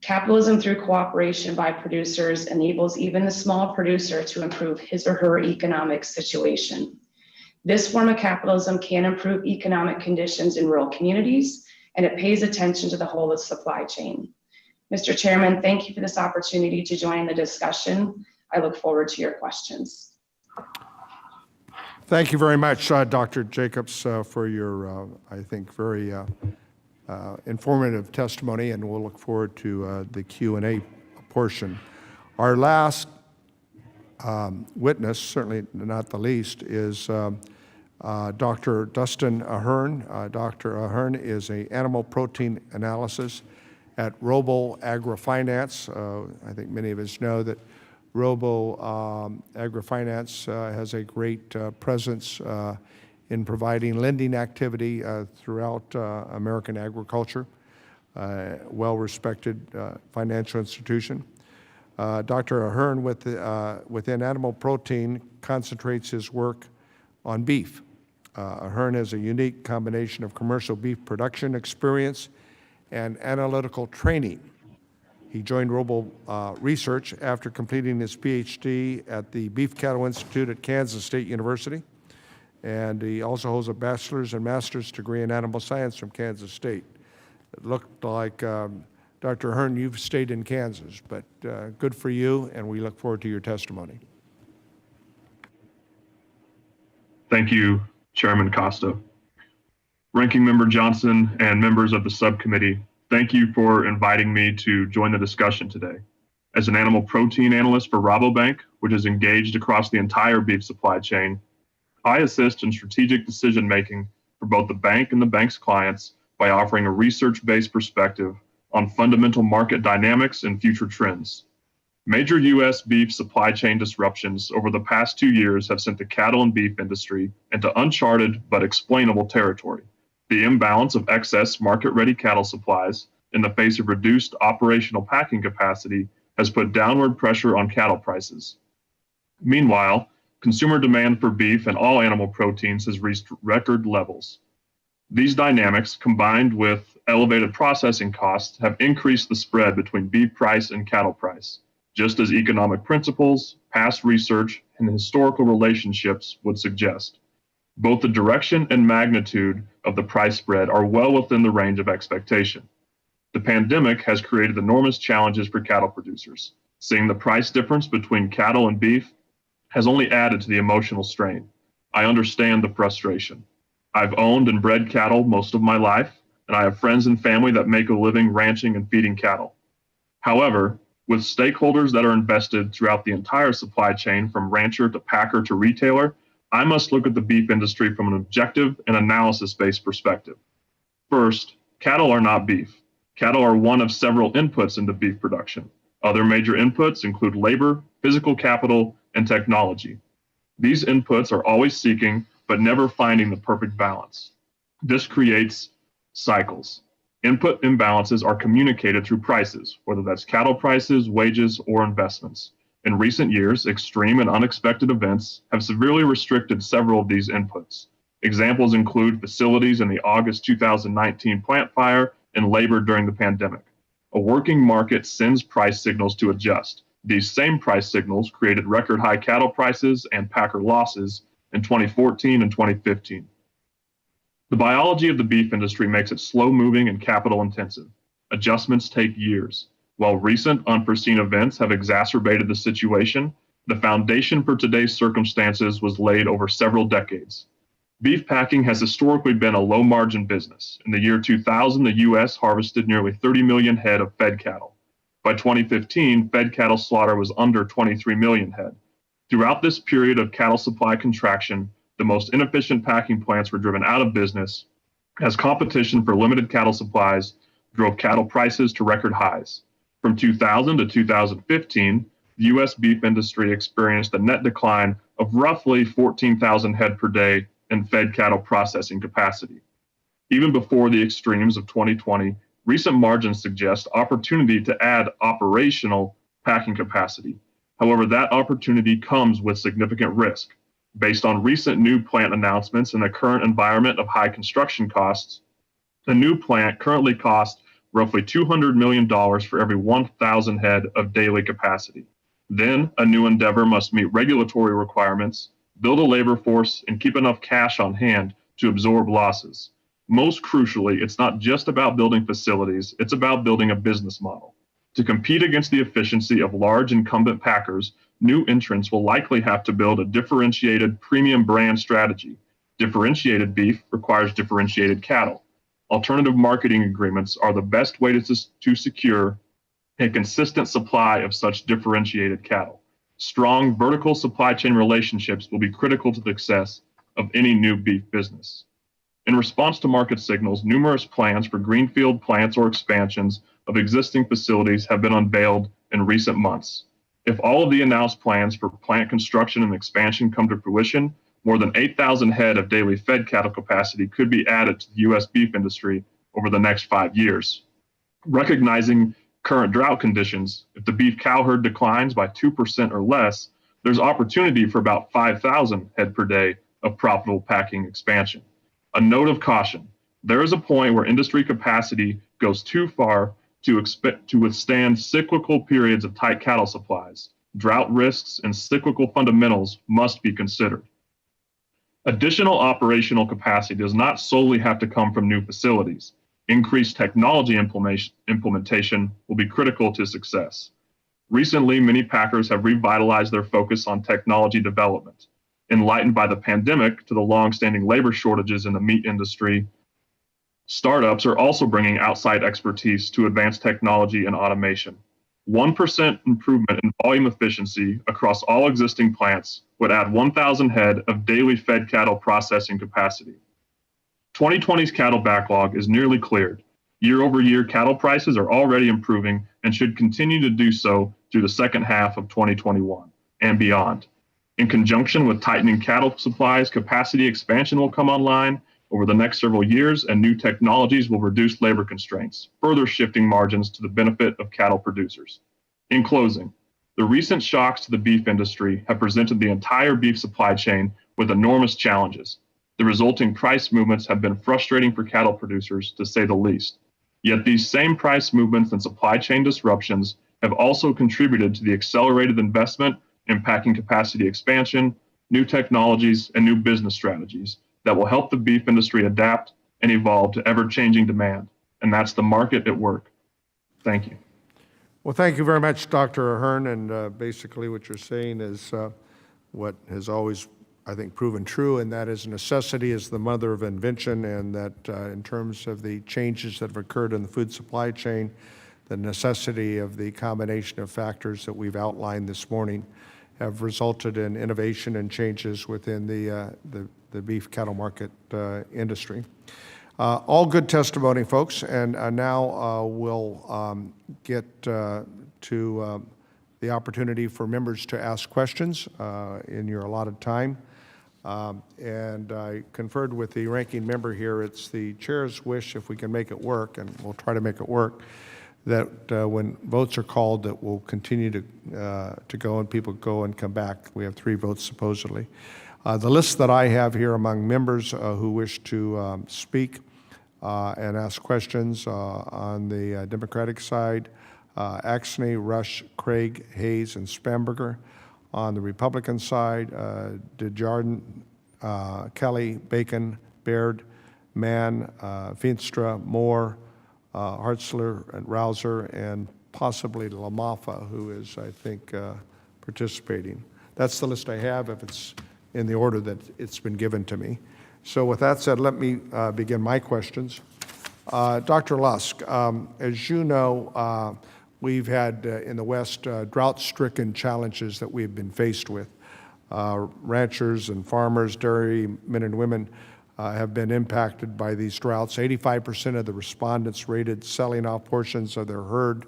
Capitalism through cooperation by producers enables even the small producer to improve his or her economic situation. This form of capitalism can improve economic conditions in rural communities, and it pays attention to the whole of the supply chain. Mr. Chairman, thank you for this opportunity to join in the discussion. I look forward to your questions. Thank you very much, Dr. Jacobs, for your, I think, very informative testimony, and we'll look forward to the Q&A portion. Our last witness, certainly not the least, is Dr. Dustin Ahern. Dr. Ahern is an animal protein analysis at Robo AgriFinance. I think many of us know that Robo AgriFinance has a great presence in providing lending activity throughout American agriculture, well-respected financial institution. Dr. Ahern within animal protein concentrates his work on beef. Ahern has a unique combination of commercial beef production experience and analytical training. He joined Robo Research after completing his PhD at the Beef Cattle Institute at Kansas State University. And he also holds a bachelor's and master's degree in animal science from Kansas State. It looked like, Dr. Ahern, you've stayed in Kansas, but good for you, and we look forward to your testimony. Thank you, Chairman Costa. Ranking Member Johnson and members of the subcommittee, thank you for inviting me to join the discussion today. As an animal protein analyst for Rabobank, which is engaged across the entire beef supply chain, I assist in strategic decision-making for both the bank and the bank's clients by offering a research-based perspective on fundamental market dynamics and future trends. Major U.S. beef supply chain disruptions over the past 2 years have sent the cattle and beef industry into uncharted but explainable territory. The imbalance of excess market-ready cattle supplies in the face of reduced operational packing capacity has put downward pressure on cattle prices. Meanwhile, consumer demand for beef and all animal proteins has reached record levels. These dynamics, combined with elevated processing costs, have increased the spread between beef price and cattle price, just as economic principles, past research, and historical relationships would suggest. Both the direction and magnitude of the price spread are well within the range of expectation. The pandemic has created enormous challenges for cattle producers. Seeing the price difference between cattle and beef has only added to the emotional strain. I understand the frustration. I've owned and bred cattle most of my life, and I have friends and family that make a living ranching and feeding cattle. However, with stakeholders that are invested throughout the entire supply chain from rancher to packer to retailer, I must look at the beef industry from an objective and analysis-based perspective. First, cattle are not beef. Cattle are one of several inputs into beef production. Other major inputs include labor, physical capital, and technology. These inputs are always seeking, but never finding the perfect balance. This creates cycles. Input imbalances are communicated through prices, whether that's cattle prices, wages, or investments. In recent years, extreme and unexpected events have severely restricted several of these inputs. Examples include facilities in the August 2019 plant fire and labor during the pandemic. A working market sends price signals to adjust. These same price signals created record high cattle prices and packer losses in 2014 and 2015. The biology of the beef industry makes it slow moving and capital intensive. Adjustments take years. While recent unforeseen events have exacerbated the situation, the foundation for today's circumstances was laid over several decades. Beef packing has historically been a low margin business. In the year 2000, the U.S. harvested nearly 30 million head of fed cattle. By 2015, fed cattle slaughter was under 23 million head. Throughout this period of cattle supply contraction, the most inefficient packing plants were driven out of business as competition for limited cattle supplies drove cattle prices to record highs. From 2000 to 2015, the U.S. beef industry experienced a net decline of roughly 14,000 head per day in fed cattle processing capacity. Even before the extremes of 2020, recent margins suggest opportunity to add operational packing capacity. However, that opportunity comes with significant risk. Based on recent new plant announcements and the current environment of high construction costs, a new plant currently costs roughly $200 million for every 1,000 head of daily capacity. Then, a new endeavor must meet regulatory requirements, build a labor force, and keep enough cash on hand to absorb losses. Most crucially, it's not just about building facilities, it's about building a business model. To compete against the efficiency of large incumbent packers, new entrants will likely have to build a differentiated premium brand strategy. Differentiated beef requires differentiated cattle. Alternative marketing agreements are the best way to secure a consistent supply of such differentiated cattle. Strong vertical supply chain relationships will be critical to the success of any new beef business. In response to market signals, numerous plans for greenfield plants or expansions of existing facilities have been unveiled in recent months. If all of the announced plans for plant construction and expansion come to fruition, more than 8,000 head of daily fed cattle capacity could be added to the U.S. beef industry over the next 5 years. Recognizing current drought conditions, if the beef cow herd declines by 2% or less, there's opportunity for about 5,000 head per day of profitable packing expansion. A note of caution, there is a point where industry capacity goes too far to withstand cyclical periods of tight cattle supplies. Drought risks and cyclical fundamentals must be considered. Additional operational capacity does not solely have to come from new facilities. Increased technology implementation will be critical to success. Recently, many packers have revitalized their focus on technology development. Enlightened by the pandemic to the long-standing labor shortages in the meat industry, startups are also bringing outside expertise to advance technology and automation. 1% improvement in volume efficiency across all existing plants would add 1,000 head of daily fed cattle processing capacity. 2020's cattle backlog is nearly cleared. Year-over-year cattle prices are already improving and should continue to do so through the second half of 2021 and beyond. In conjunction with tightening cattle supplies, capacity expansion will come online over the next several years, and new technologies will reduce labor constraints, further shifting margins to the benefit of cattle producers. In closing, the recent shocks to the beef industry have presented the entire beef supply chain with enormous challenges. The resulting price movements have been frustrating for cattle producers, to say the least. Yet these same price movements and supply chain disruptions have also contributed to the accelerated investment in packing capacity expansion, new technologies, and new business strategies that will help the beef industry adapt and evolve to ever-changing demand. And that's the market at work. Thank you. Well, thank you very much, Dr. Ahern, and basically what you're saying is what has always, I think, proven true, and that is necessity is the mother of invention, and that in terms of the changes that have occurred in the food supply chain, the necessity of the combination of factors that we've outlined this morning have resulted in innovation and changes within the beef cattle market industry. All good testimony, folks, and now we'll get to the opportunity for members to ask questions in your allotted time. And I conferred with the ranking member here. It's the chair's wish, if we can make it work, and we'll try to make it work, that when votes are called, that we'll continue to go and people go and come back. We have 3 votes supposedly. The list that I have here among members who wish to speak and ask questions on the Democratic side, Axney, Rush, Craig, Hayes, and Spamberger. On the Republican side, DeJarden, Kelly, Bacon, Baird, Mann, Feenstra, Moore, Hartzler, and Rouser, and possibly LaMaffa, who is, I think, participating. That's the list I have, if it's in the order that it's been given to me. So with that said, let me begin my questions. Dr. Lusk, as you know, we've had in the West drought-stricken challenges that we've been faced with. Ranchers and farmers, dairy men and women have been impacted by these droughts. 85% of the respondents rated selling off portions of their herd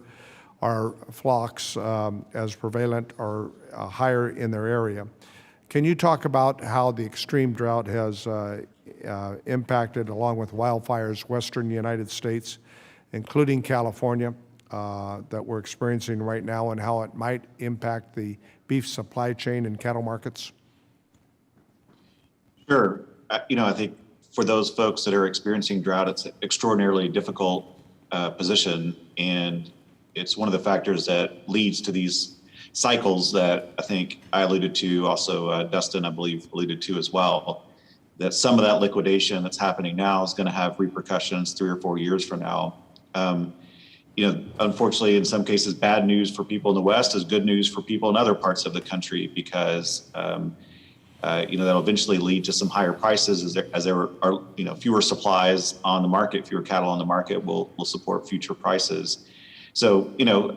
or flocks as prevalent or higher in their area. Can you talk about how the extreme drought has impacted, along with wildfires, western United States, including California, that we're experiencing right now, and how it might impact the beef supply chain and cattle markets? Sure. I think for those folks that are experiencing drought, it's an extraordinarily difficult position, and it's one of the factors that leads to these cycles that I think I alluded to, also Dustin, I believe, alluded to as well, that some of that liquidation that's happening now is going to have repercussions 3 or 4 years from now. Unfortunately, in some cases, bad news for people in the West is good news for people in other parts of the country, because that'll eventually lead to some higher prices as there are fewer supplies on the market, fewer cattle on the market will support future prices. So,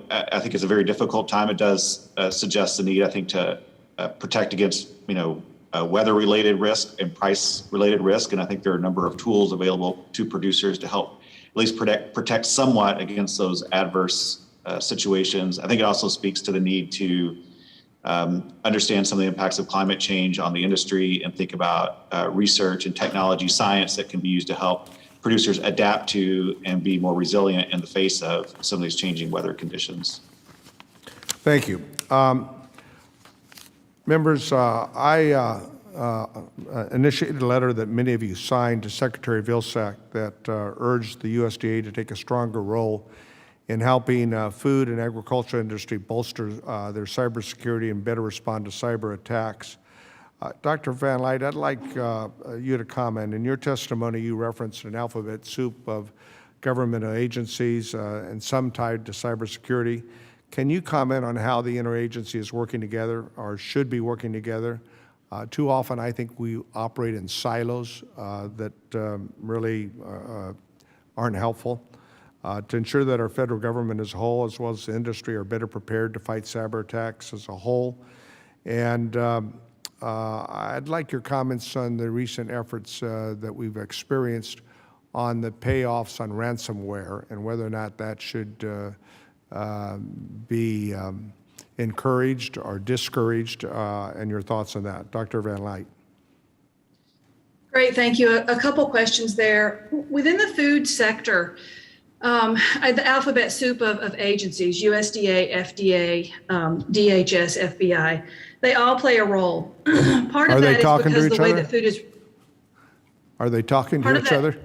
I think it's a very difficult time. It does suggest the need, I think, to protect against, weather-related risk and price-related risk. And I think there are a number of tools available to producers to help at least protect somewhat against those adverse situations. I think it also speaks to the need to understand some of the impacts of climate change on the industry and think about research and technology science that can be used to help producers adapt to and be more resilient in the face of some of these changing weather conditions. Thank you. Members, I initiated a letter that many of you signed to Secretary Vilsack that urged the USDA to take a stronger role in helping food and agriculture industry bolster their cybersecurity and better respond to cyber attacks. Dr. Van Lite, I'd like you to comment. In your testimony, you referenced an alphabet soup of government agencies and some tied to cybersecurity. Can you comment on how the interagency is working together or should be working together? Too often, I think we operate in silos that really aren't helpful. To ensure that our federal government as a whole, as well as the industry, are better prepared to fight cyber attacks as a whole. And I'd like your comments on the recent efforts that we've experienced on the payoffs on ransomware and whether or not that should be encouraged or discouraged, and your thoughts on that. Dr. Van Lite. Great, thank you. A couple questions there. Within the food sector, the alphabet soup of agencies, USDA, FDA, DHS, FBI, they all play a role. Part of that is because the way that food is. Are they talking to each other?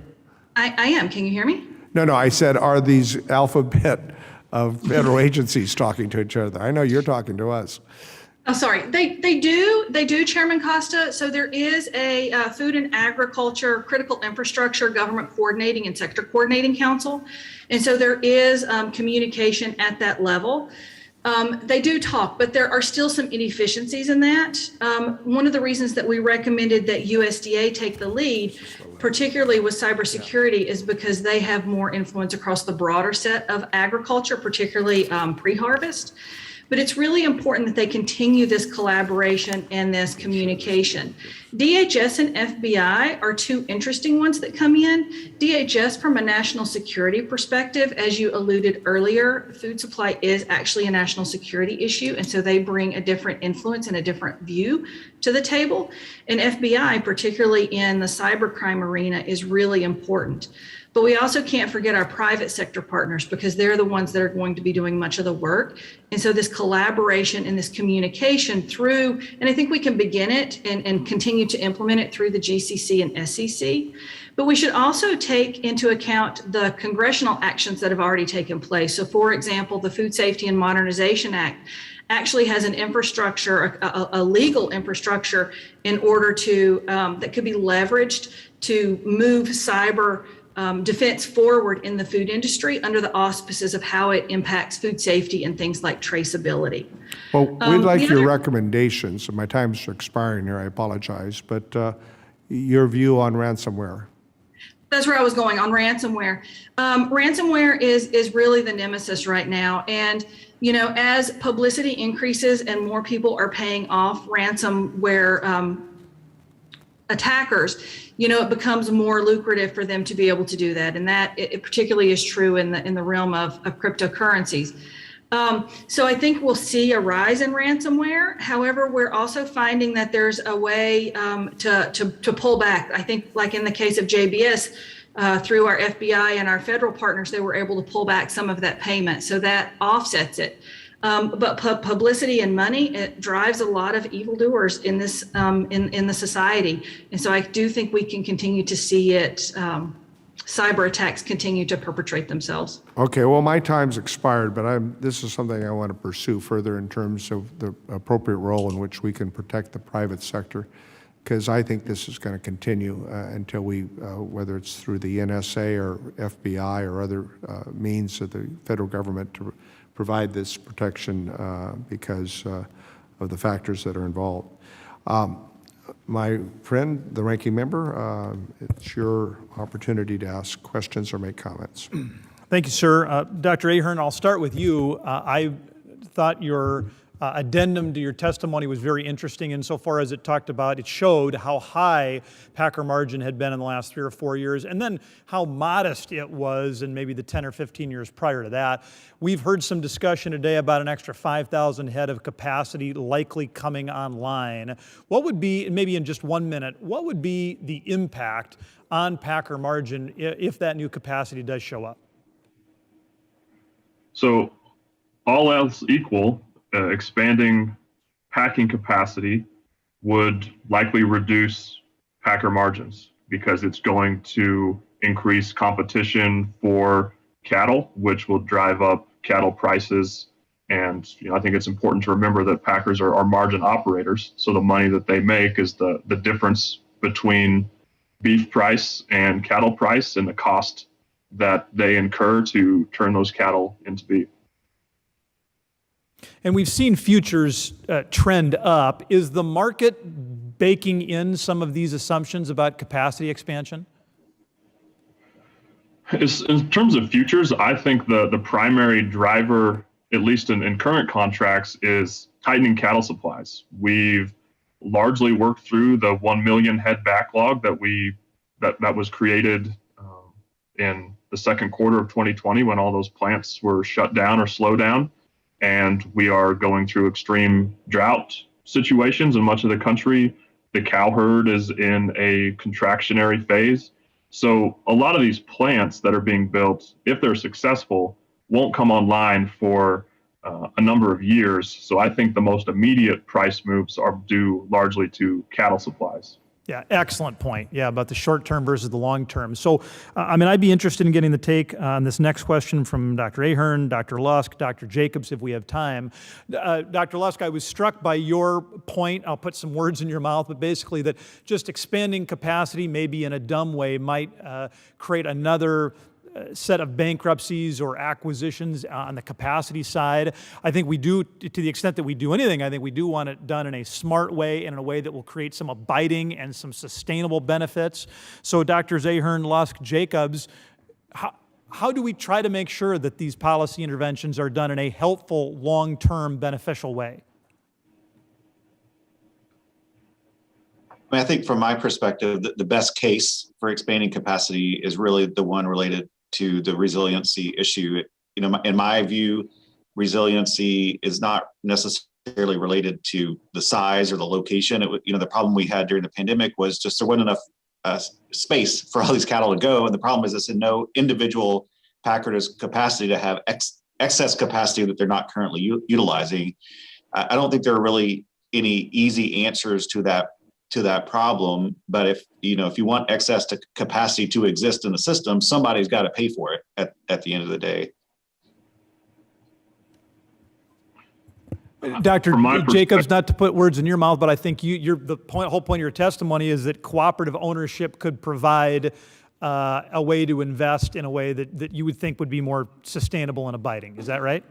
I am. Can you hear me? No, I said, are these alphabet of federal agencies talking to each other? I know you're talking to us. Oh, sorry. They do, Chairman Costa. So there is a Food and Agriculture Critical Infrastructure Government Coordinating and Sector Coordinating Council. And so there is communication at that level. They do talk, but there are still some inefficiencies in that. One of the reasons that we recommended that USDA take the lead, particularly with cybersecurity, is because they have more influence across the broader set of agriculture, particularly pre-harvest. But it's really important that they continue this collaboration and this communication. DHS and FBI are two interesting ones that come in. DHS, from a national security perspective, as you alluded earlier, food supply is actually a national security issue. And so they bring a different influence and a different view to the table. And FBI, particularly in the cybercrime arena, is really important. But we also can't forget our private sector partners, because they're the ones that are going to be doing much of the work. And so this collaboration and this communication through, and I think we can begin it and continue to implement it through the GCC and SEC. But we should also take into account the congressional actions that have already taken place. So for example, the Food Safety and Modernization Act actually has an infrastructure, a legal infrastructure in order to, that could be leveraged to move cyber defense forward in the food industry under the auspices of how it impacts food safety and things like traceability. Well, we'd like the your other- recommendations, and my time's expiring here, I apologize, but your view on ransomware. That's where I was going on ransomware. Ransomware is really the nemesis right now. And, you know, as publicity increases and more people are paying off ransomware attackers, you know, it becomes more lucrative for them to be able to do that. And that it particularly is true in the realm of cryptocurrencies. So I think we'll see a rise in ransomware. However, we're also finding that there's a way to pull back. I think, like in the case of JBS, through our FBI and our federal partners, they were able to pull back some of that payment. So that offsets it. But publicity and money, it drives a lot of evildoers in this in the society. And so I do think we can continue to see it, cyber attacks continue to perpetrate themselves. Okay, well, my time's expired, but this is something I want to pursue further in terms of the appropriate role in which we can protect the private sector, because I think this is going to continue until we, whether it's through the NSA or FBI or other means of the federal government to provide this protection because of the factors that are involved. My friend, the ranking member, it's your opportunity to ask questions or make comments. Thank you, sir. Dr. Ahern, I'll start with you. I thought your addendum to your testimony was very interesting insofar as it talked about, it showed how high Packer margin had been in the last 3 or 4 years, and then how modest it was in maybe the 10 or 15 years prior to that. We've heard some discussion today about an extra 5,000 head of capacity likely coming online. What would be, maybe in just 1 minute, what would be the impact on Packer margin if that new capacity does show up? So all else equal, expanding packing capacity would likely reduce packer margins because it's going to increase competition for cattle, which will drive up cattle prices. And I think it's important to remember that packers are margin operators. So the money that they make is the difference between beef price and cattle price and the cost that they incur to turn those cattle into beef. And we've seen futures trend up. Is the market baking in some of these assumptions about capacity expansion? In terms of futures, I think the primary driver, at least in current contracts, is tightening cattle supplies. We've largely worked through the 1 million head backlog that was created in the second quarter of 2020 when all those plants were shut down or slowed down. And we are going through extreme drought situations in much of the country. The cow herd is in a contractionary phase. So a lot of these plants that are being built, if they're successful, won't come online for a number of years. So I think the most immediate price moves are due largely to cattle supplies. Yeah, excellent point. Yeah, about the short term versus the long term. So, I mean, I'd be interested in getting the take on this next question from Dr. Ahern, Dr. Lusk, Dr. Jacobs, if we have time. Dr. Lusk, I was struck by your point. I'll put some words in your mouth, but basically that just expanding capacity, maybe in a dumb way, might create another set of bankruptcies or acquisitions on the capacity side. I think we do, to the extent that we do anything, I think we do want it done in a smart way and in a way that will create some abiding and some sustainable benefits. So Drs. Ahern, Lusk, Jacobs, how do we try to make sure that these policy interventions are done in a helpful, long-term, beneficial way? I mean, I think from my perspective, the best case for expanding capacity is really the one related to the resiliency issue. In my view, resiliency is not necessarily related to the size or the location. The problem we had during the pandemic was just there wasn't enough space for all these cattle to go. And the problem is that no individual packer has capacity to have excess capacity that they're not currently utilizing. I don't think there are really any easy answers to that problem. But if you want excess to capacity to exist in the system, somebody's got to pay for it at the end of the day. Dr. Jacobs, not to put words in your mouth, but I think the whole point of your testimony is that cooperative ownership could provide a way to invest in a way that you would think would be more sustainable and abiding. Is that right?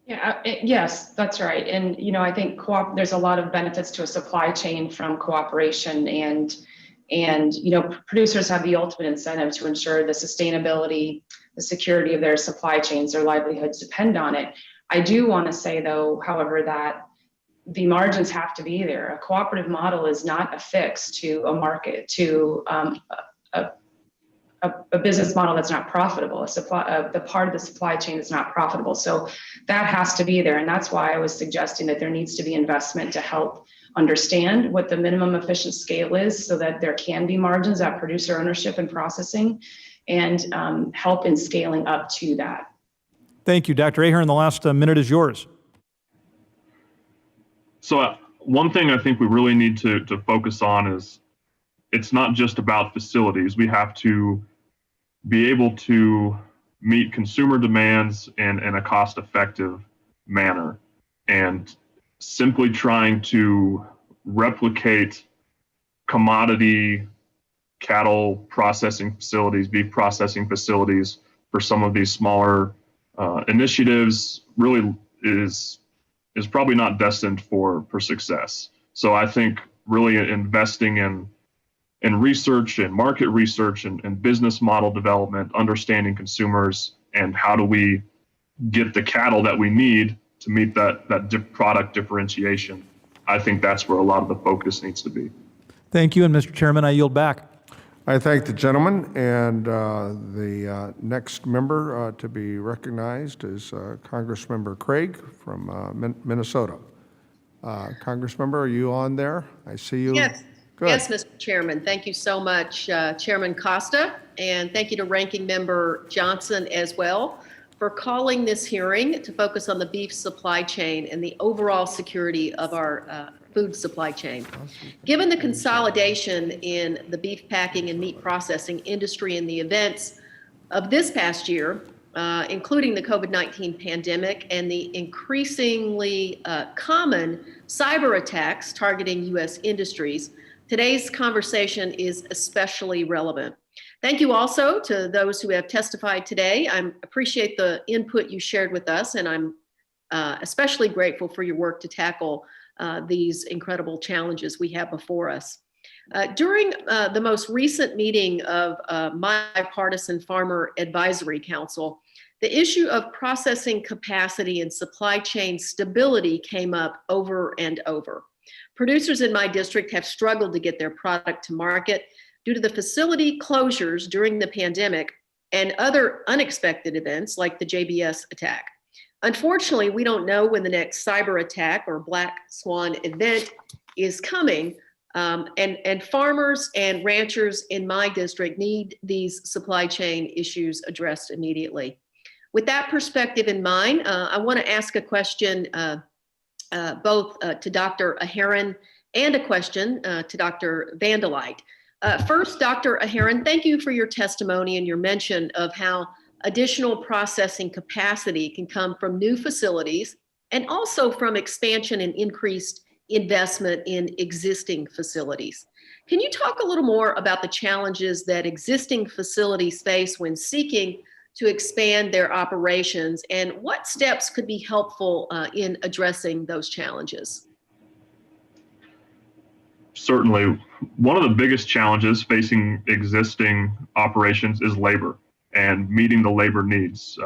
Yeah, yes, that's right. And, I think there's a lot of benefits to a supply chain from cooperation and, producers have the ultimate incentive to ensure the sustainability, the security of their supply chains, their livelihoods depend on it. I do want to say though, however, that the margins have to be there. A cooperative model is not affixed to a market, to a business model that's not profitable, the part of the supply chain that's not profitable. So that has to be there. And that's why I was suggesting that there needs to be investment to help understand what the minimum efficient scale is so that there can be margins at producer ownership and processing and help in scaling up to that. Thank you. Dr. Ahern, the last minute is yours. So one thing I think we really need to focus on is it's not just about facilities. We have to be able to meet consumer demands in a cost-effective manner. And simply trying to replicate commodity cattle processing facilities, beef processing facilities for some of these smaller initiatives really is probably not destined for success. So I think really investing in research and market research and business model development, understanding consumers, and how do we get the cattle that we need to meet that product differentiation. I think that's where a lot of the focus needs to be. Thank you. And Mr. Chairman, I yield back. I thank the gentleman, and the next member to be recognized is Congressmember Craig from Minnesota. Congressmember, are you on there? I see you. Yes. Good. Yes, Mr. Chairman. Thank you so much, Chairman Costa, and thank you to Ranking Member Johnson as well for calling this hearing to focus on the beef supply chain and the overall security of our food supply chain. Given the consolidation in the beef packing and meat processing industry and the events of this past year, including the COVID-19 pandemic and the increasingly common cyber attacks targeting U.S. industries, today's conversation is especially relevant. Thank you also to those who have testified today. I appreciate the input you shared with us, and I'm especially grateful for your work to tackle these incredible challenges we have before us. During the most recent meeting of my Bipartisan Farmer Advisory Council, the issue of processing capacity and supply chain stability came up over and over. Producers in my district have struggled to get their product to market due to the facility closures during the pandemic and other unexpected events like the JBS attack. Unfortunately, we don't know when the next cyber attack or black swan event is coming, and farmers and ranchers in my district need these supply chain issues addressed immediately. With that perspective in mind, I want to ask a question both to Dr. Ahern and a question to Dr. Vanderlight. First, Dr. Aharon, thank you for your testimony and your mention of how additional processing capacity can come from new facilities and also from expansion and increased investment in existing facilities. Can you talk a little more about the challenges that existing facilities face when seeking to expand their operations, and what steps could be helpful in addressing those challenges? Certainly, one of the biggest challenges facing existing operations is labor and meeting the labor needs.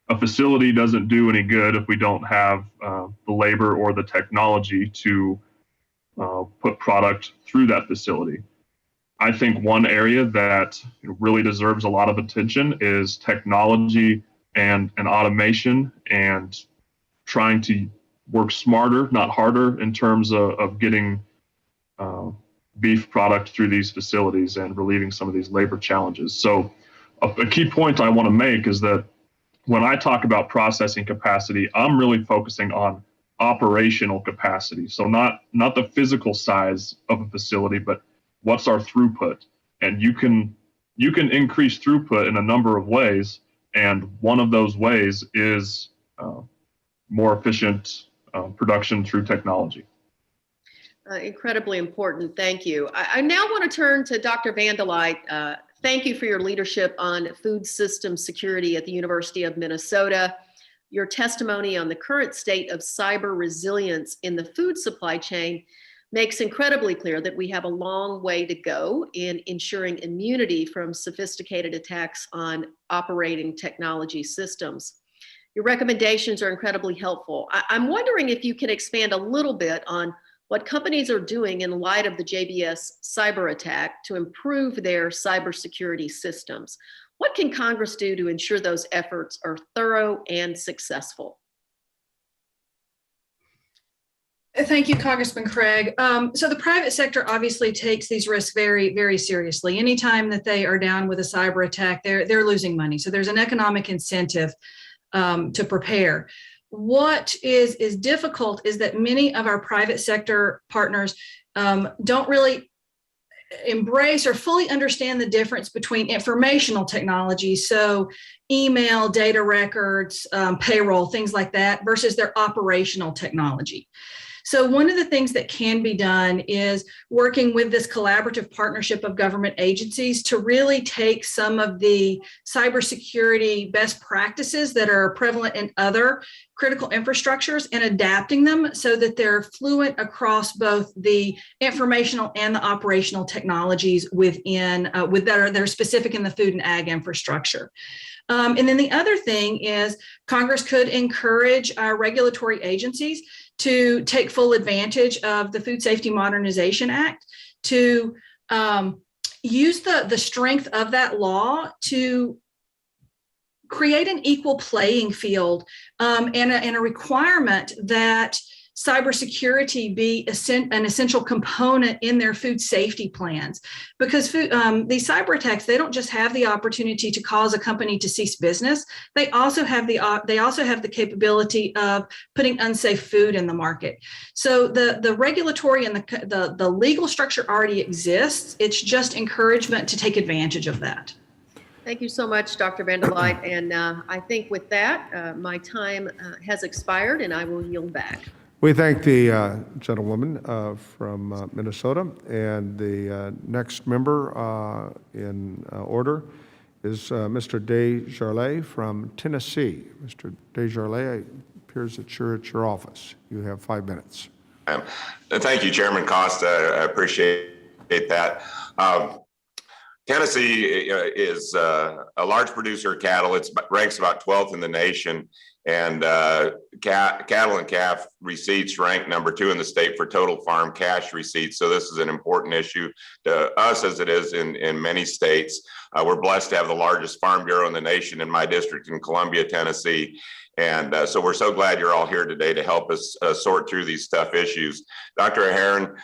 A facility doesn't do any good if we don't have the labor or the technology to put product through that facility. I think one area that really deserves a lot of attention is technology and automation, and trying to work smarter, not harder, in terms of getting beef product through these facilities and relieving some of these labor challenges. So a key point I want to make is that when I talk about processing capacity, I'm really focusing on operational capacity. So not the physical size of a facility, but what's our throughput. And you can increase throughput in a number of ways, and one of those ways is more efficient production through technology. Incredibly important. Thank you. I now want to turn to Dr. Vanderlight. Thank you for your leadership on food system security at the University of Minnesota. Your testimony on the current state of cyber resilience in the food supply chain makes incredibly clear that we have a long way to go in ensuring immunity from sophisticated attacks on operating technology systems. Your recommendations are incredibly helpful. I'm wondering if you can expand a little bit on what companies are doing in light of the JBS cyber attack to improve their cybersecurity systems. What can Congress do to ensure those efforts are thorough and successful? Thank you, Congressman Craig. So the private sector obviously takes these risks very, very seriously. Anytime that they are down with a cyber attack, they're losing money. So there's an economic incentive to prepare. What is difficult is that many of our private sector partners don't really embrace or fully understand the difference between informational technology, so email, data records, payroll, things like that, versus their operational technology. So one of the things that can be done is working with this collaborative partnership of government agencies to really take some of the cybersecurity best practices that are prevalent in other critical infrastructures and adapting them so that they're fluent across both the informational and the operational technologies within that are specific in the food and ag infrastructure. And then the other thing is Congress could encourage our regulatory agencies to take full advantage of the Food Safety Modernization Act to use the strength of that law to create an equal playing field and a requirement that cybersecurity be an essential component in their food safety plans, because these cyber attacks, they don't just have the opportunity to cause a company to cease business. They also have the capability of putting unsafe food in the market. So the regulatory and the legal structure already exists. It's just encouragement to take advantage of that. Thank you so much, Dr. Vanderlight. And I think with that, my time has expired and I will yield back. We thank the gentlewoman from Minnesota, and the next member in order is Mr. Desjarlais from Tennessee. Mr. Desjarlais, it appears that you're at your office. You have 5 minutes. Thank you, Chairman Costa. I appreciate that. Tennessee is a large producer of cattle. It ranks about 12th in the nation. And cattle and calf receipts rank number 2 in the state for total farm cash receipts. So this is an important issue to us, as it is in many states. We're blessed to have the largest farm bureau in the nation in my district in Columbia, Tennessee. And so we're so glad you're all here today to help us sort through these tough issues. Dr. Aharon,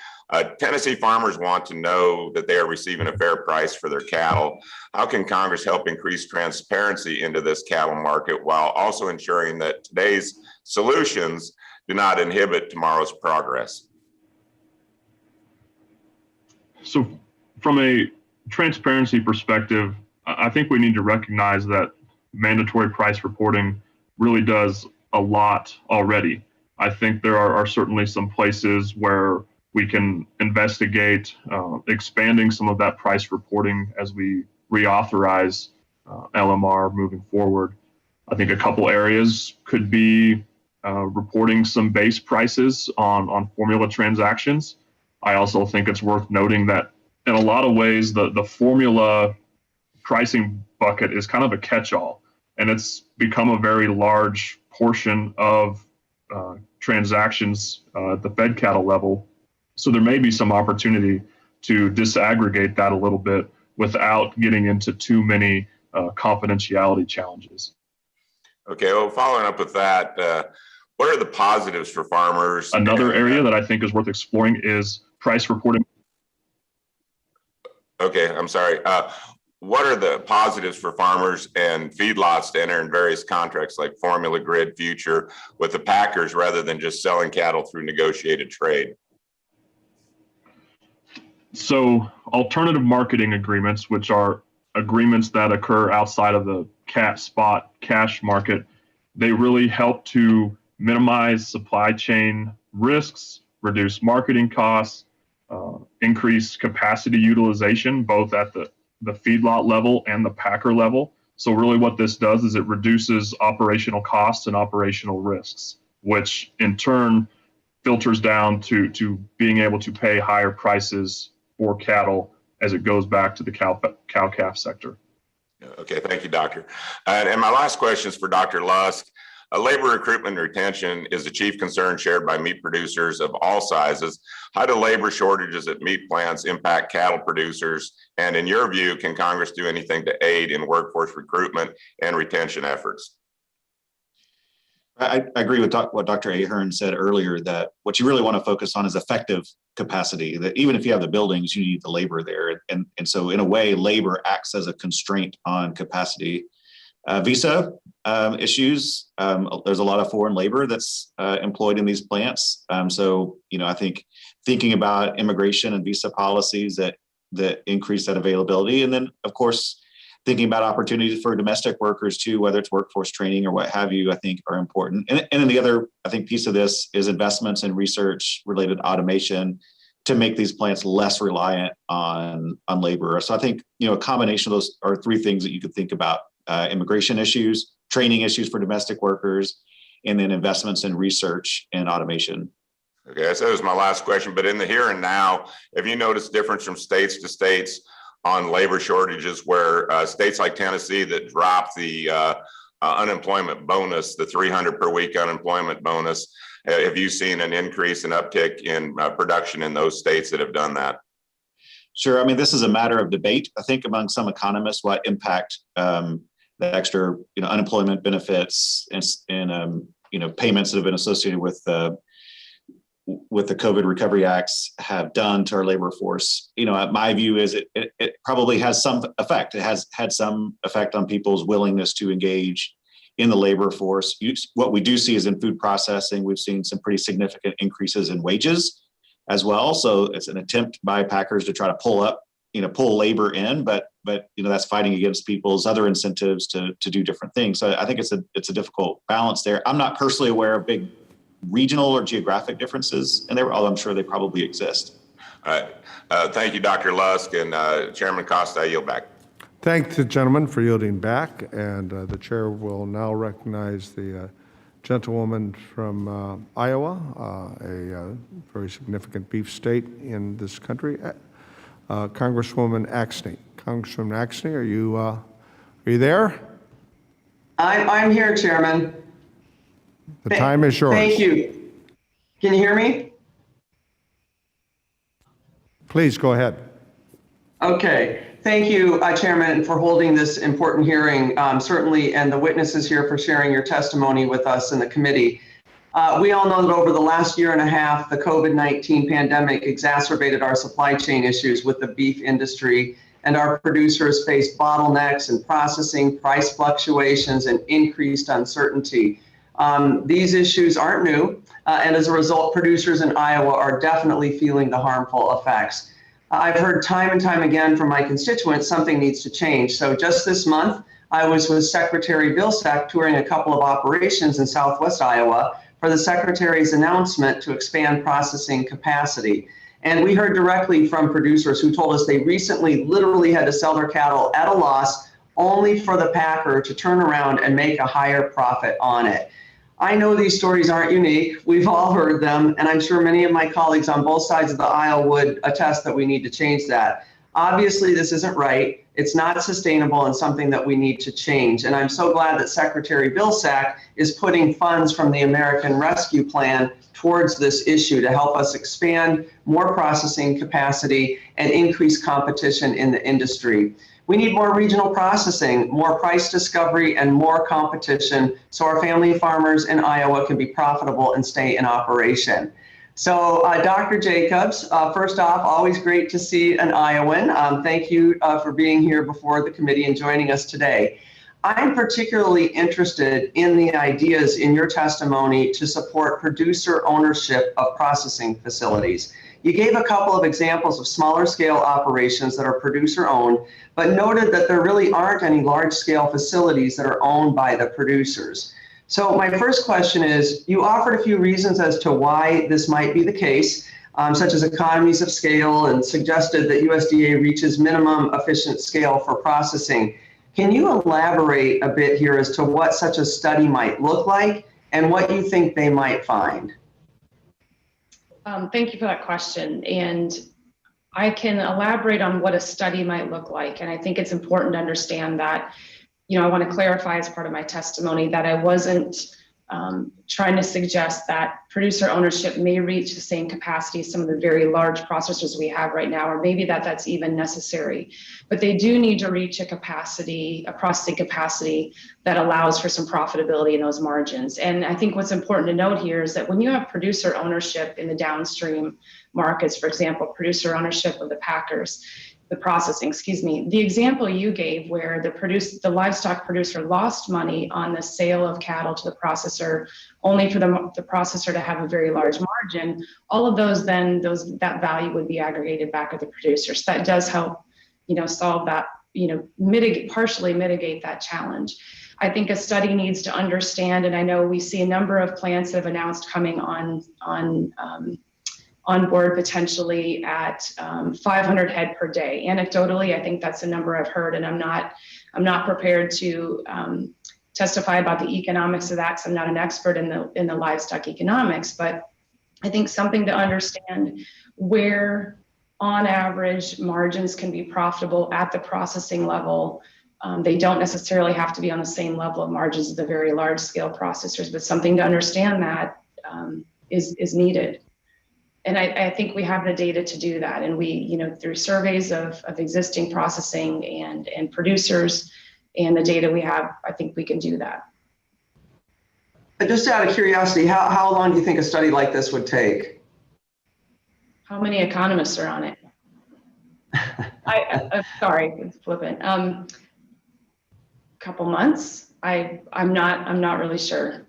Tennessee farmers want to know that they are receiving a fair price for their cattle. How can Congress help increase transparency into this cattle market while also ensuring that today's solutions do not inhibit tomorrow's progress? So from a transparency perspective, I think we need to recognize that mandatory price reporting really does a lot already. I think there are certainly some places where we can investigate expanding some of that price reporting as we reauthorize LMR moving forward. I think a couple areas could be reporting some base prices on formula transactions. I also think it's worth noting that in a lot of ways, the formula pricing bucket is kind of a catch-all, and it's become a very large portion of transactions at the fed cattle level. So there may be some opportunity to disaggregate that a little bit without getting into too many confidentiality challenges. Okay, well, following up with that, what are the positives for farmers? Another area that I think is worth exploring is price reporting. Okay, I'm sorry. What are the positives for farmers and feedlots to enter in various contracts like Formula Grid Future with the packers rather than just selling cattle through negotiated trade? So alternative marketing agreements, which are agreements that occur outside of the spot cash market, they really help to minimize supply chain risks, reduce marketing costs, increase capacity utilization, both at the feedlot level and the packer level. So really what this does is it reduces operational costs and operational risks, which in turn filters down to being able to pay higher prices for cattle as it goes back to the cow-calf sector. Okay, thank you, Doctor. And my last question is for Dr. Lusk. Labor recruitment and retention is a chief concern shared by meat producers of all sizes. How do labor shortages at meat plants impact cattle producers? And in your view, can Congress do anything to aid in workforce recruitment and retention efforts? I agree with what Dr. Ahern said earlier, that what you really want to focus on is effective capacity, that even if you have the buildings, you need the labor there. And so in a way, labor acts as a constraint on capacity. Visa issues, there's a lot of foreign labor that's employed in these plants. So, I think thinking about immigration and visa policies that increase that availability. And then, of course, thinking about opportunities for domestic workers too, whether it's workforce training or what have you, I think are important. And then the other, I think, piece of this is investments in research related automation to make these plants less reliant on labor. So I think, a combination of those are three things that you could think about: immigration issues, training issues for domestic workers, and then investments in research and automation. Okay, so that was my last question, but in the here and now, have you noticed difference from states to states on labor shortages, where states like Tennessee that dropped the unemployment bonus, the $300 per week unemployment bonus, have you seen an increase in uptick in production in those states that have done that? Sure. I mean, this is a matter of debate, I think, among some economists, what impact the extra, unemployment benefits and payments that have been associated with the COVID recovery acts have done to our labor force. My view is it probably has some effect. It has had some effect on people's willingness to engage in the labor force. What we do see is in food processing, we've seen some pretty significant increases in wages as well. So it's an attempt by packers to try to pull labor in, but that's fighting against people's other incentives to do different things. So I think it's a difficult balance there. I'm not personally aware of big regional or geographic differences in there, although I'm sure they probably exist. All right. Thank you, Dr. Lusk, and Chairman Costa, I yield back. Thank the gentleman for yielding back, and the chair will now recognize the gentlewoman from Iowa, a very significant beef state in this country, Congresswoman Axne. Congresswoman Axne, are you there? I'm here, Chairman. The time is yours. Thank you. Can you hear me? Please go ahead. Okay. Thank you, Chairman, for holding this important hearing, certainly, and the witnesses here for sharing your testimony with us in the committee. We all know that over the last year and a half, the COVID-19 pandemic exacerbated our supply chain issues with the beef industry, and our producers face bottlenecks in processing, price fluctuations, and increased uncertainty. These issues aren't new, and as a result, producers in Iowa are definitely feeling the harmful effects. I've heard time and time again from my constituents something needs to change. So just this month, I was with Secretary Vilsack touring a couple of operations in Southwest Iowa for the Secretary's announcement to expand processing capacity. And we heard directly from producers who told us they recently literally had to sell their cattle at a loss only for the packer to turn around and make a higher profit on it. I know these stories aren't unique. We've all heard them, and I'm sure many of my colleagues on both sides of the aisle would attest that we need to change that. Obviously, this isn't right. It's not sustainable and something that we need to change. And I'm so glad that Secretary Vilsack is putting funds from the American Rescue Plan towards this issue to help us expand more processing capacity and increase competition in the industry. We need more regional processing, more price discovery, and more competition so our family farmers in Iowa can be profitable and stay in operation. So Dr. Jacobs, first off, always great to see an Iowan. Thank you for being here before the committee and joining us today. I'm particularly interested in the ideas in your testimony to support producer ownership of processing facilities. You gave a couple of examples of smaller scale operations that are producer owned, but noted that there really aren't any large scale facilities that are owned by the producers. So my first question is, you offered a few reasons as to why this might be the case, such as economies of scale, and suggested that USDA reaches minimum efficient scale for processing. Can you elaborate a bit here as to what such a study might look like and what you think they might find? Thank you for that question. And I can elaborate on what a study might look like. And I think it's important to understand that, I want to clarify as part of my testimony that I wasn't trying to suggest that producer ownership may reach the same capacity as some of the very large processors we have right now, or maybe that's even necessary. But they do need to reach a processing capacity that allows for some profitability in those margins. And I think what's important to note here is that when you have producer ownership in the downstream markets, for example, producer ownership of the packers, the processing, the example you gave where the livestock producer lost money on the sale of cattle to the processor, only for the processor to have a very large margin, all of those, then that value would be aggregated back at the producer. So that does help, solve that, partially mitigate that challenge. I think a study needs to understand, and I know we see a number of plants that have announced coming on board potentially at 500 head per day. Anecdotally, I think that's a number I've heard, and I'm not prepared to testify about the economics of that because I'm not an expert in the livestock economics. But I think something to understand where, on average, margins can be profitable at the processing level. They don't necessarily have to be on the same level of margins as the very large scale processors, but something to understand that is needed. And I think we have the data to do that. And we, through surveys of existing processing and producers and the data we have, I think we can do that. Just out of curiosity, how long do you think a study like this would take? How many economists are on it? I'm sorry, it's flippant. Couple months. I'm not really sure.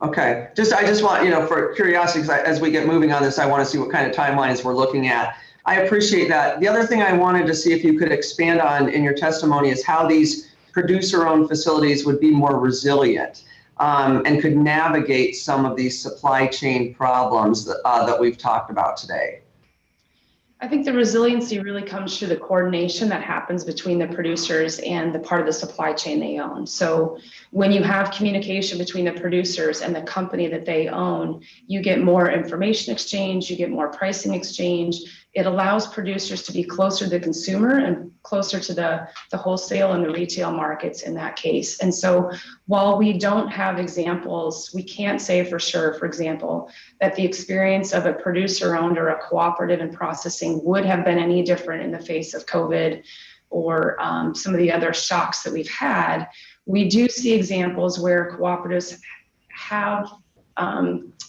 Okay, I just want, for curiosity, because as we get moving on this, I want to see what kind of timelines we're looking at. I appreciate that. The other thing I wanted to see if you could expand on in your testimony is how these producer-owned facilities would be more resilient and could navigate some of these supply chain problems that we've talked about today. I think the resiliency really comes through the coordination that happens between the producers and the part of the supply chain they own. So when you have communication between the producers and the company that they own, you get more information exchange, you get more pricing exchange. It allows producers to be closer to the consumer and closer to the wholesale and the retail markets in that case. And so while we don't have examples, we can't say for sure, for example, that the experience of a producer owned or a cooperative in processing would have been any different in the face of COVID or some of the other shocks that we've had. We do see examples where cooperatives have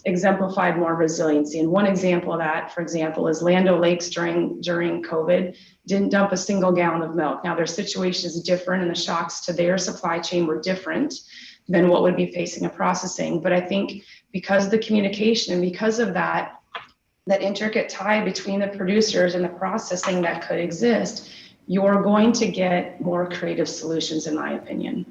exemplified more resiliency. And one example of that, for example, is Land O'Lakes during COVID didn't dump a single gallon of milk. Now their situation is different and the shocks to their supply chain were different than what would be facing a processing. But I think because of the communication and because of that that intricate tie between the producers and the processing that could exist, you're going to get more creative solutions, in my opinion.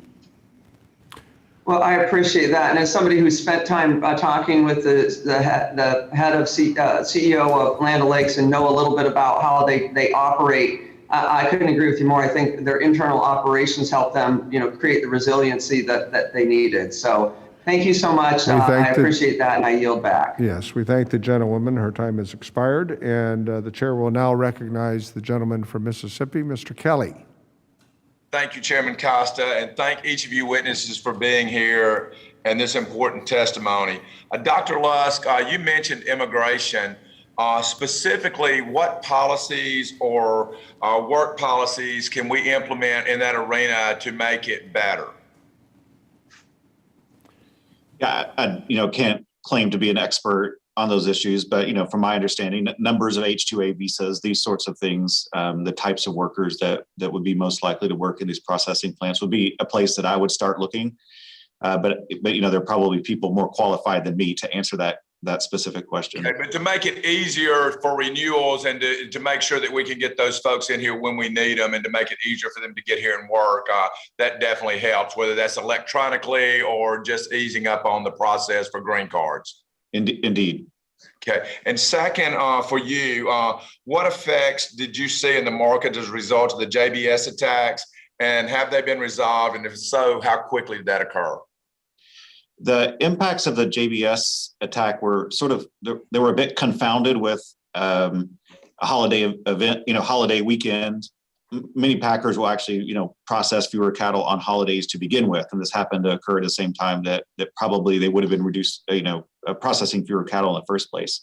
Well, I appreciate that. And as somebody who spent time talking with the head of CEO of Land O'Lakes and know a little bit about how they operate, I couldn't agree with you more. I think their internal operations help them, create the resiliency that they needed. So thank you so much. I appreciate that, and I yield back. Yes, we thank the gentlewoman. Her time has expired, and the chair will now recognize the gentleman from Mississippi, Mr. Kelly. Thank you, Chairman Costa, and thank each of you witnesses for being here and this important testimony. Dr. Lusk, you mentioned immigration. Specifically, what policies or work policies can we implement in that arena to make it better? Yeah, I can't claim to be an expert on those issues, but from my understanding, numbers of H-2A visas, these sorts of things, the types of workers that would be most likely to work in these processing plants would be a place that I would start looking. But there are probably people more qualified than me to answer that specific question. Okay, but to make it easier for renewals and to make sure that we can get those folks in here when we need them and to make it easier for them to get here and work, that definitely helps, whether that's electronically or just easing up on the process for green cards. Indeed. Okay. And second, for you, what effects did you see in the market as a result of the JBS attacks, and have they been resolved? And if so, how quickly did that occur? The impacts of the JBS attack were they were a bit confounded with a holiday event, holiday weekend. Many packers will actually, process fewer cattle on holidays to begin with. And this happened to occur at the same time that probably they would have been reduced, processing fewer cattle in the first place.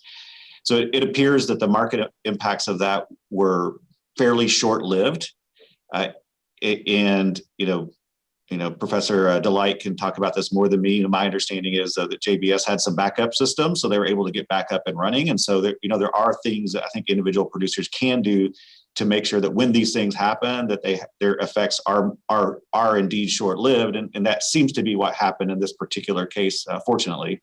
So it appears that the market impacts of that were fairly short-lived. Professor Delight can talk about this more than me. My understanding is that JBS had some backup systems, so they were able to get back up and running. And so there are things that I think individual producers can do to make sure that when these things happen, that their effects are indeed short-lived, and that seems to be what happened in this particular case, fortunately.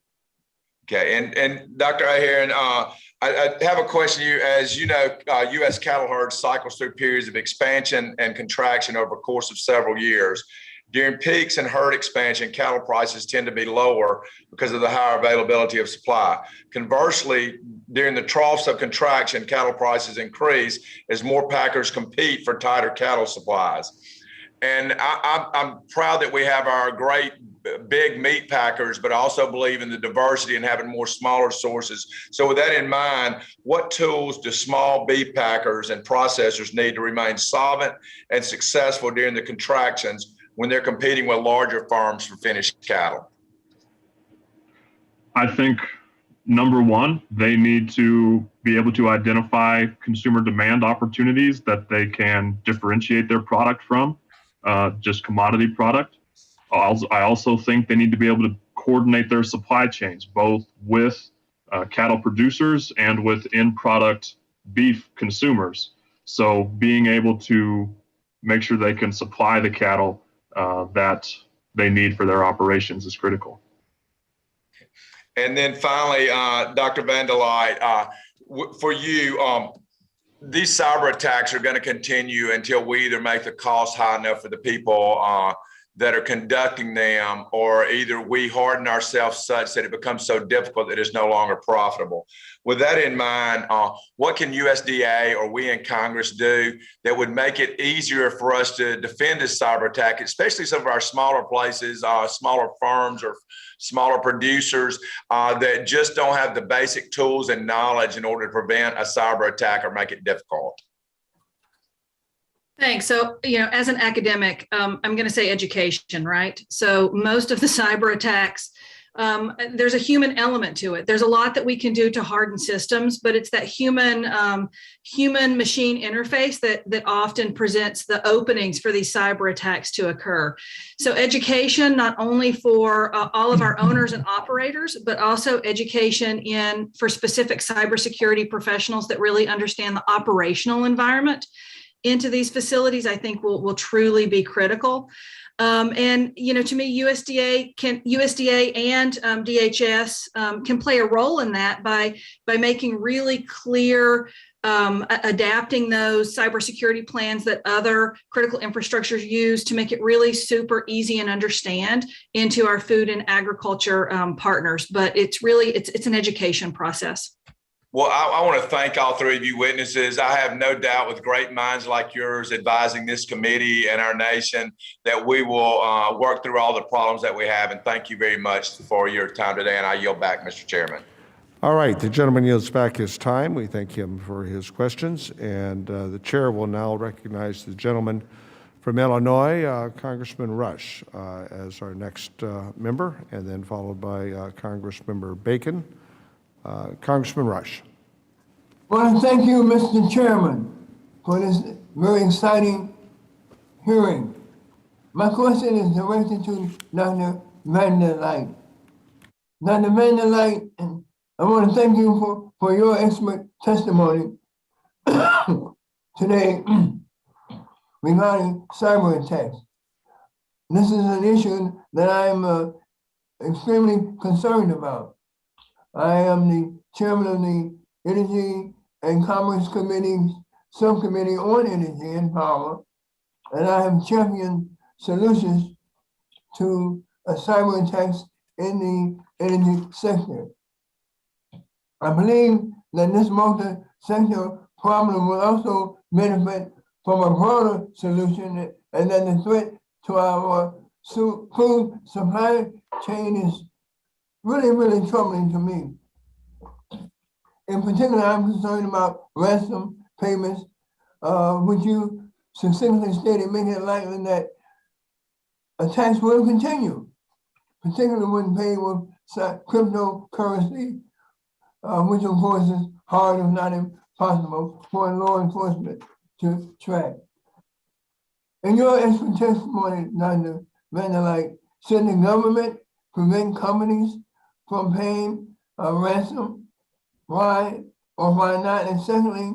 Okay, and Dr. Ahearn, I have a question to you. As you know, U.S. cattle herd cycles through periods of expansion and contraction over the course of several years. During peaks and herd expansion, cattle prices tend to be lower because of the higher availability of supply. Conversely, during the troughs of contraction, cattle prices increase as more packers compete for tighter cattle supplies. And I'm proud that we have our great big meat packers, but I also believe in the diversity and having more smaller sources. So with that in mind, what tools do small beef packers and processors need to remain solvent and successful during the contractions when they're competing with larger farms for finished cattle? I think number one, they need to be able to identify consumer demand opportunities that they can differentiate their product from just commodity product. I also think they need to be able to coordinate their supply chains, both with cattle producers and with in-product beef consumers. So being able to make sure they can supply the cattle that they need for their operations is critical. And then finally, Dr. Van der Leijt, for you, these cyber attacks are going to continue until we either make the cost high enough for the people that are conducting them, or either we harden ourselves such that it becomes so difficult that it's no longer profitable. With that in mind, what can USDA or we in Congress do that would make it easier for us to defend this cyber attack, especially some of our smaller places, smaller farms or smaller producers that just don't have the basic tools and knowledge in order to prevent a cyber attack or make it difficult? Thanks. So, as an academic, I'm going to say education, right? So most of the cyber attacks, there's a human element to it. There's a lot that we can do to harden systems, but it's that human machine interface that often presents the openings for these cyber attacks to occur. So education, not only for all of our owners and operators, but also education for specific cybersecurity professionals that really understand the operational environment into these facilities, I think will truly be critical. And, to me, USDA and DHS can play a role in that by making really clear, adapting those cybersecurity plans that other critical infrastructures use to make it really super easy and understand into our food and agriculture partners. But it's an education process. Well, I want to thank all three of you witnesses. I have no doubt with great minds like yours advising this committee and our nation that we will work through all the problems that we have. And thank you very much for your time today. And I yield back, Mr. Chairman. All right, the gentleman yields back his time. We thank him for his questions. And the chair will now recognize the gentleman from Illinois, Congressman Rush, as our next member, and then followed by Congressmember Bacon. Congressman Rush. Well, thank you, Mr. Chairman, for this very exciting hearing. My question is directed to Dr. Vanderlight. Dr. Vanderlight, I want to thank you for your expert testimony today regarding cyber attacks. This is an issue that I'm extremely concerned about. I am the chairman of the Energy and Commerce Committee's Subcommittee on Energy and Power, and I have championed solutions to cyber attacks in the energy sector. I believe that this multi-sector problem will also benefit from a broader solution, and that the threat to our food supply chain is really, really troubling to me. In particular, I'm concerned about ransom payments, which you succinctly stated, making it likely that attacks will continue, particularly when paid with cryptocurrency, which of course is hard, if not impossible, for law enforcement to track. In your expert testimony, Dr. Vanderlight, should the government prevent companies from paying a ransom? Why or why not? And secondly,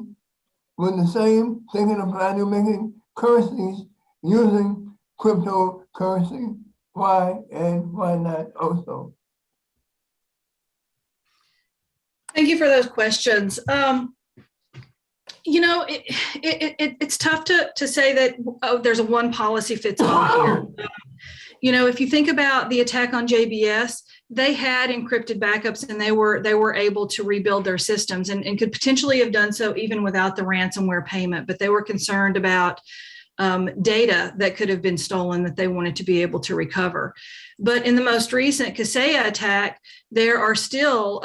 would the same thinking apply to making currencies using cryptocurrency? Why and why not also? Thank you for those questions. It's tough to say that there's a one policy fits all here. If you think about the attack on JBS, they had encrypted backups and they were able to rebuild their systems and could potentially have done so even without the ransomware payment. But they were concerned about data that could have been stolen that they wanted to be able to recover. But in the most recent Kaseya attack, there are still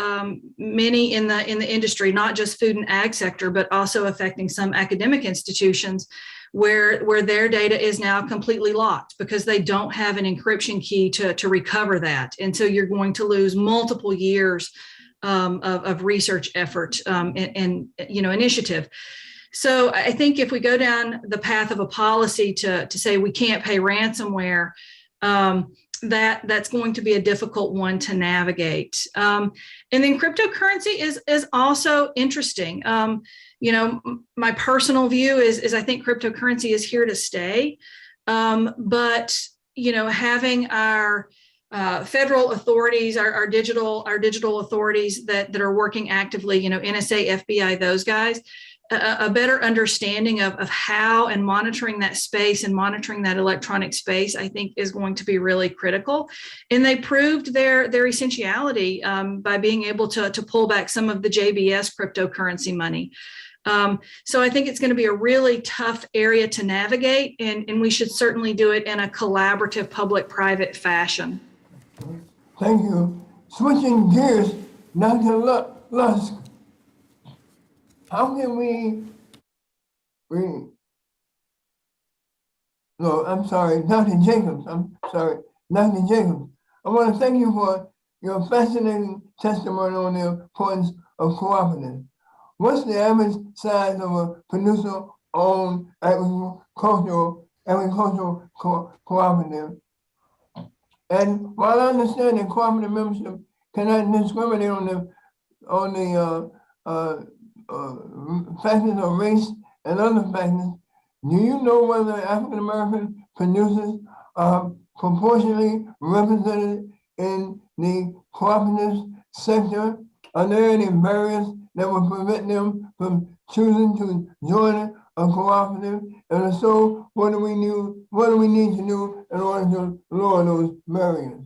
many in the industry, not just food and ag sector, but also affecting some academic institutions where their data is now completely locked because they don't have an encryption key to recover that. And so you're going to lose multiple years of research effort and initiative. So I think if we go down the path of a policy to say we can't pay ransomware, that's going to be a difficult one to navigate. And then cryptocurrency is also interesting. My personal view is I think cryptocurrency is here to stay. But having our federal authorities, our digital authorities that are working actively, NSA, FBI, those guys, a better understanding of how and monitoring that space and monitoring that electronic space, I think is going to be really critical. And they proved their essentiality by being able to pull back some of the JBS cryptocurrency money. So I think it's going to be a really tough area to navigate, and we should certainly do it in a collaborative public-private fashion. Thank you. Switching gears, Dr. Lusk, how can Dr. Jacobs, Dr. Jacobs, I want to thank you for your fascinating testimony on the importance of cooperatives. What's the average size of a producer-owned agricultural cooperative? And while I understand that cooperative membership cannot discriminate on the factors of race and other factors, do you know whether African American producers are proportionally represented in the cooperative sector? Are there any barriers that will prevent them from choosing to join a cooperative? And if so, what do we need to do in order to lower those barriers?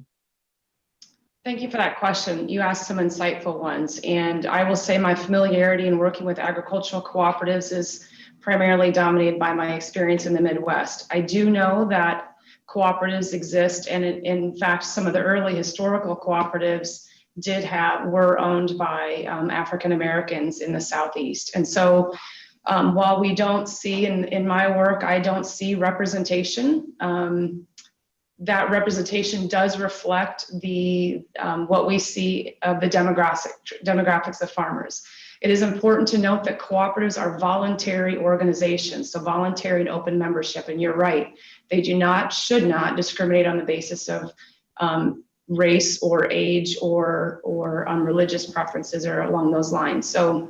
Thank you for that question. You asked some insightful ones, and I will say my familiarity in working with agricultural cooperatives is primarily dominated by my experience in the Midwest. I do know that cooperatives exist, and in fact, some of the early historical cooperatives were owned by African Americans in the Southeast. And so while we don't see in my work, I don't see representation, that representation does reflect the what we see of the demographics of farmers. It is important to note that cooperatives are voluntary organizations, so voluntary and open membership. And you're right, they should not discriminate on the basis of race or age or religious preferences or along those lines. So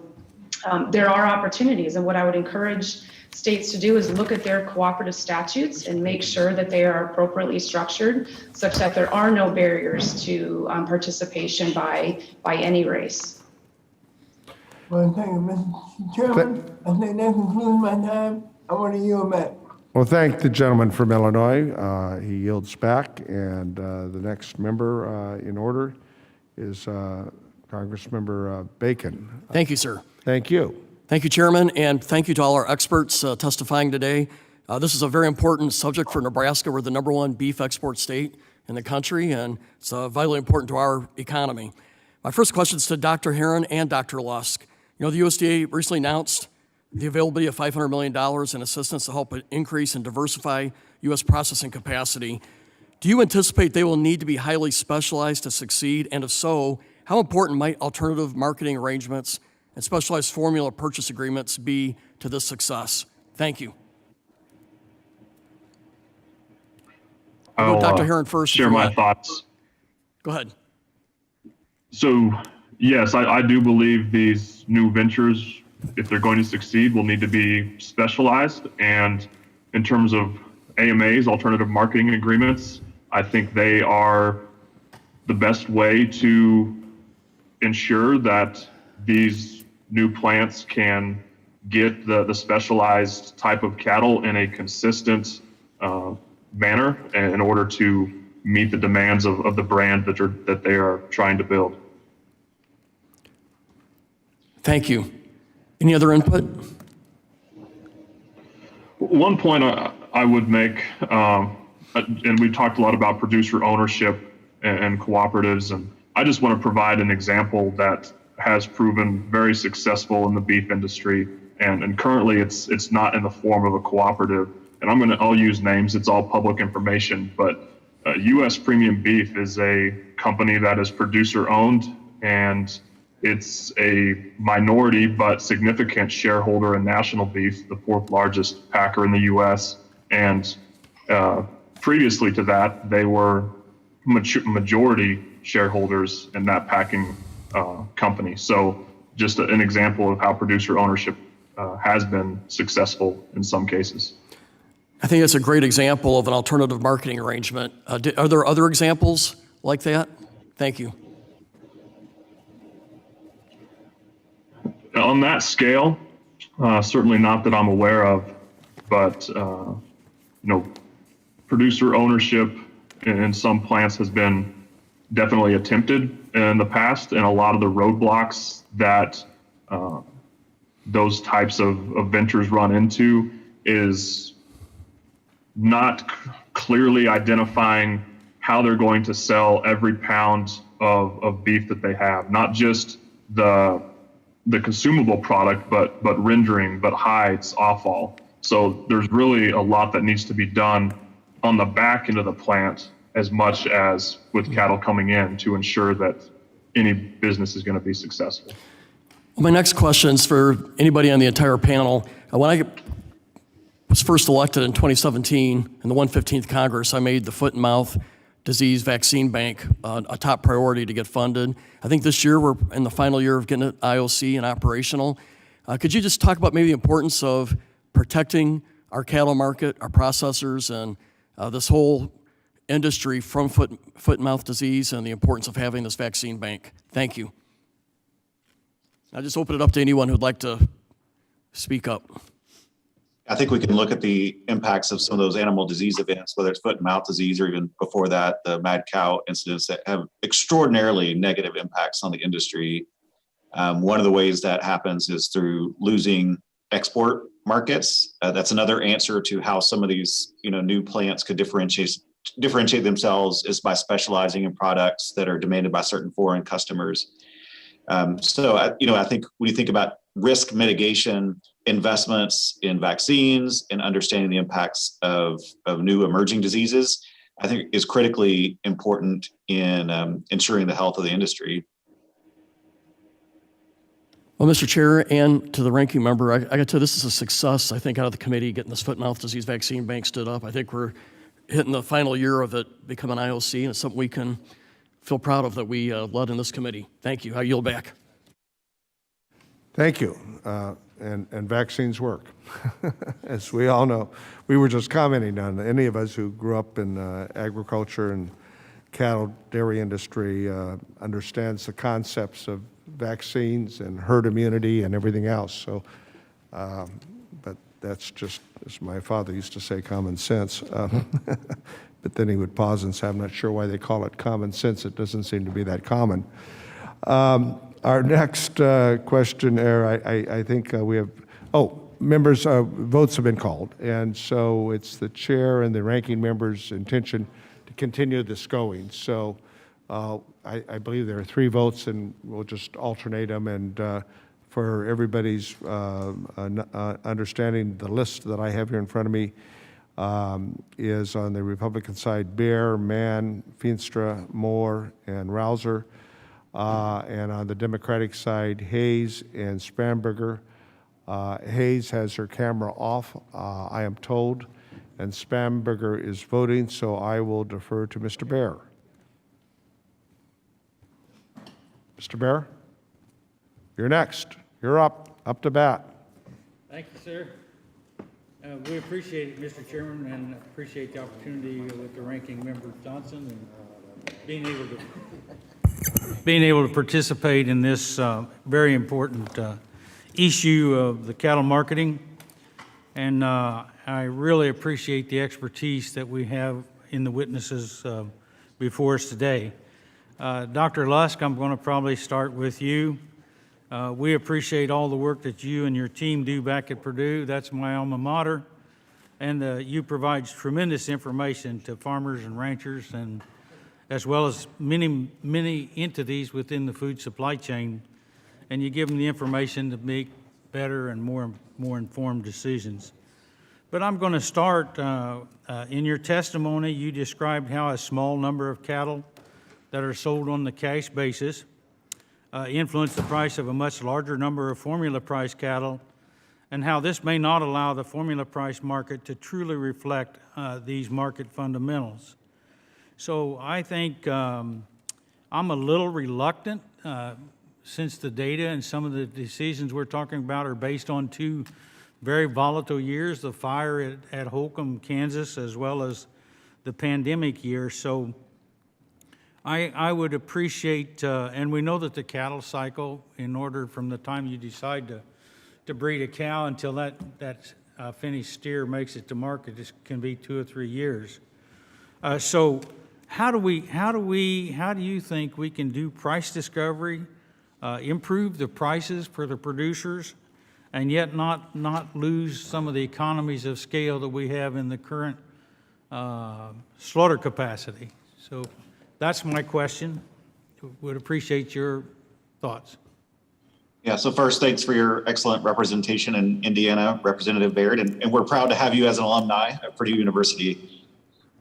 there are opportunities, and what I would encourage states to do is look at their cooperative statutes and make sure that they are appropriately structured such that there are no barriers to participation by any race. Well, thank you, Mr. Chairman. I think that concludes my time. I want to yield back. Well, thank the gentleman from Illinois. He yields back, and the next member in order is Congressmember Bacon. Thank you, sir. Thank you. Thank you, Chairman, and thank you to all our experts testifying today. This is a very important subject for Nebraska. We're the #1 beef export state in the country, and it's vitally important to our economy. My first question is to Dr. Herron and Dr. Lusk. You know, the USDA recently announced the availability of $500 million in assistance to help increase and diversify U.S. processing capacity. Do you anticipate they will need to be highly specialized to succeed? And if so, how important might alternative marketing arrangements and specialized formula purchase agreements be to this success? Thank you. I'll Dr. Herron first. share my thoughts. Go ahead. So, yes, I do believe these new ventures, if they're going to succeed, will need to be specialized. And in terms of AMAs, alternative marketing agreements, I think they are the best way to ensure that these new plants can get the specialized type of cattle in a consistent manner in order to meet the demands of the brand that they are trying to build. Thank you. Any other input? One point I would make, and we talked a lot about producer ownership and cooperatives, and I just want to provide an example that has proven very successful in the beef industry, and currently it's not in the form of a cooperative. And I'll use names, it's all public information, but U.S. Premium Beef is a company that is producer owned, and it's a minority but significant shareholder in National Beef, the 4th largest packer in the U.S. And previously to that, they were majority shareholders in that packing company. So just an example of how producer ownership has been successful in some cases. I think that's a great example of an alternative marketing arrangement. Are there other examples like that? Thank you. On that scale, certainly not that I'm aware of, but producer ownership in some plants has been definitely attempted in the past, and a lot of the roadblocks that those types of ventures run into is not clearly identifying how they're going to sell every pound of beef that they have, not just the consumable product, but rendering, but hides, offal. So there's really a lot that needs to be done on the back end of the plant as much as with cattle coming in to ensure that any business is going to be successful. Well, my next question is for anybody on the entire panel. When I was first elected in 2017 in the 115th Congress, I made the Foot and Mouth Disease Vaccine Bank a top priority to get funded. I think this year we're in the final year of getting it IOC and operational. Could you just talk about maybe the importance of protecting our cattle market, our processors, and this whole industry from foot and mouth disease and the importance of having this vaccine bank. Thank you. I just open it up to anyone who'd like to speak up. I think we can look at the impacts of some of those animal disease events, whether it's foot and mouth disease or even before that, the mad cow incidents that have extraordinarily negative impacts on the industry. One of the ways that happens is through losing export markets. That's another answer to how some of these, new plants could differentiate themselves is by specializing in products that are demanded by certain foreign customers. So I think when you think about risk mitigation, investments in vaccines and understanding the impacts of new emerging diseases, I think is critically important in ensuring the health of the industry. Well, Mr. Chair, and to the ranking member, I got to tell you, this is a success, I think, out of the committee, getting this foot and mouth disease vaccine bank stood up. I think we're hitting the final year of it becoming IOC, and it's something we can feel proud of that we led in this committee. Thank you. I yield back. Thank you. And vaccines work, as we all know. We were just commenting on any of us who grew up in agriculture and cattle dairy industry understands the concepts of vaccines and herd immunity and everything else. So, but that's just, as my father used to say, common sense. But then he would pause and say, I'm not sure why they call it common sense. It doesn't seem to be that common. Our next question, I think we have, members, votes have been called. And so it's the chair and the ranking member's intention to continue this going. So I believe there are 3 votes, and we'll just alternate them. And for everybody's understanding, the list that I have here in front of me is on the Republican side, Bear, Mann, Feenstra, Moore, and Rouser. And on the Democratic side, Hayes and Spanberger. Hayes has her camera off, I am told, and Spanberger is voting, so I will defer to Mr. Bear. Mr. Bear, you're next. You're up to bat. Thank you, sir. We appreciate it, Mr. Chairman, and appreciate the opportunity with the ranking member Johnson and being able to participate in this very important issue of the cattle marketing. And I really appreciate the expertise that we have in the witnesses before us today. Dr. Lusk, I'm going to probably start with you. We appreciate all the work that you and your team do back at Purdue. That's my alma mater. And you provide tremendous information to farmers and ranchers, and as well as many entities within the food supply chain. And you give them the information to make better and more informed decisions. But I'm going to start, in your testimony, you described how a small number of cattle that are sold on the cash basis influence the price of a much larger number of formula price cattle, and how this may not allow the formula price market to truly reflect these market fundamentals. So I think I'm a little reluctant, since the data and some of the decisions we're talking about are based on 2 very volatile years, the fire at Holcomb, Kansas, as well as the pandemic year. So I would appreciate, and we know that the cattle cycle, in order from the time you decide to breed a cow until that finished steer makes it to market, can be 2 or 3 years. So how do you think we can do price discovery, improve the prices for the producers, and yet not lose some of the economies of scale that we have in the current slaughter capacity? So that's my question. Would appreciate your thoughts. Yeah, so first, thanks for your excellent representation in Indiana, Representative Baird, and we're proud to have you as an alumni at Purdue University.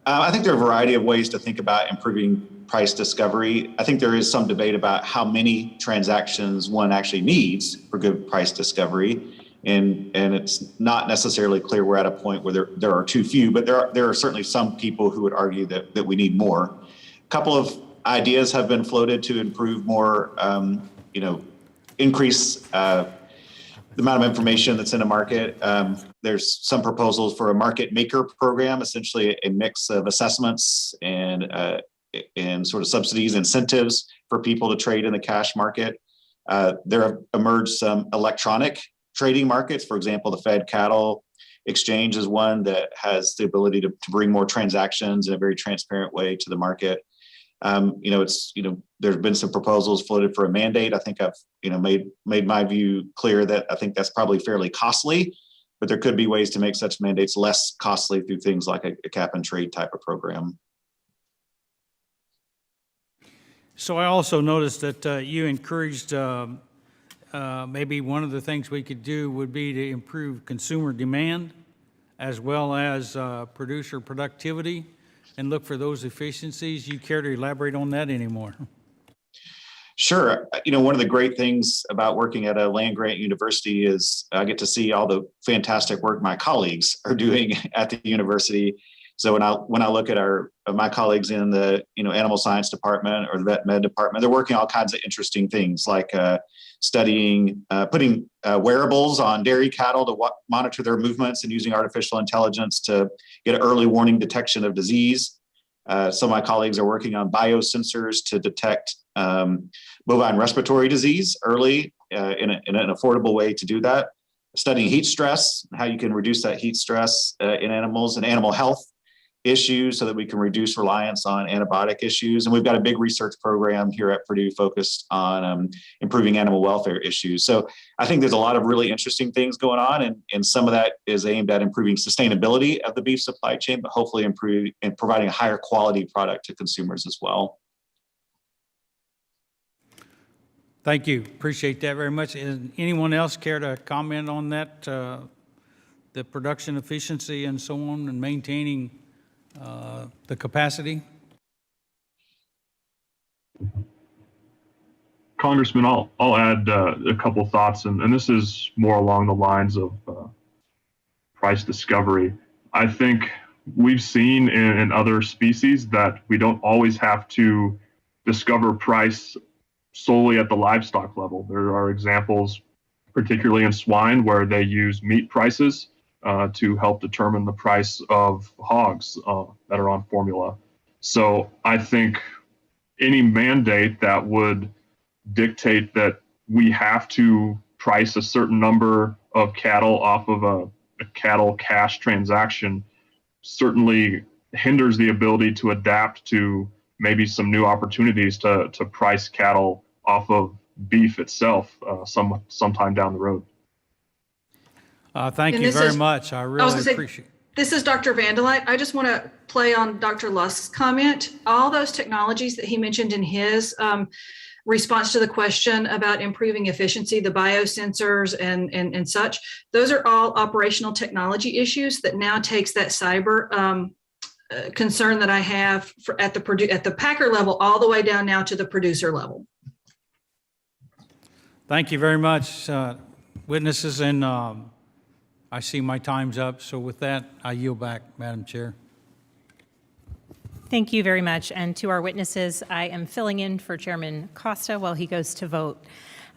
I think there are a variety of ways to think about improving price discovery. I think there is some debate about how many transactions one actually needs for good price discovery. And it's not necessarily clear we're at a point where there are too few, but there are certainly some people who would argue that we need more. A couple of ideas have been floated to improve more, increase the amount of information that's in the market. There's some proposals for a market maker program, essentially a mix of assessments and sort of subsidies, incentives for people to trade in the cash market. There have emerged some electronic trading markets. For example, the Fed Cattle Exchange is one that has the ability to bring more transactions in a very transparent way to the market. There's been some proposals floated for a mandate. I think I've, made my view clear that I think that's probably fairly costly, but there could be ways to make such mandates less costly through things like a cap and trade type of program. So I also noticed that you encouraged, maybe one of the things we could do would be to improve consumer demand as well as producer productivity and look for those efficiencies. You care to elaborate on that anymore? Sure. One of the great things about working at a land-grant university is I get to see all the fantastic work my colleagues are doing at the university. So when I look at my colleagues in the animal science department or the vet med department, they're working all kinds of interesting things like studying, putting wearables on dairy cattle to monitor their movements and using artificial intelligence to get early warning detection of disease. Some of my colleagues are working on biosensors to detect bovine respiratory disease early in an affordable way to do that. Studying heat stress, how you can reduce that heat stress in animals and animal health issues so that we can reduce reliance on antibiotic issues. And we've got a big research program here at Purdue focused on improving animal welfare issues. So I think there's a lot of really interesting things going on, and some of that is aimed at improving sustainability of the beef supply chain, but hopefully providing a higher quality product to consumers as well. Thank you. Appreciate that very much. Does anyone else care to comment on that, the production efficiency and so on, and maintaining the capacity? Congressman, I'll add a couple thoughts, and this is more along the lines of price discovery. I think we've seen in other species that we don't always have to discover price solely at the livestock level. There are examples, particularly in swine, where they use meat prices to help determine the price of hogs that are on formula. So I think any mandate that would dictate that we have to price a certain number of cattle off of a cattle cash transaction certainly hinders the ability to adapt to maybe some new opportunities to price cattle off of beef itself sometime down the road. Thank you very much. I really appreciate it. This is Dr. Vandelite. I just want to play on Dr. Lusk's comment. All those technologies that he mentioned in his response to the question about improving efficiency, the biosensors and such, those are all operational technology issues that now takes that cyber concern that I have at the packer level all the way down now to the producer level. Thank you very much, witnesses, and I see my time's up. So with that, I yield back, Madam Chair. Thank you very much. And to our witnesses, I am filling in for Chairman Costa while he goes to vote.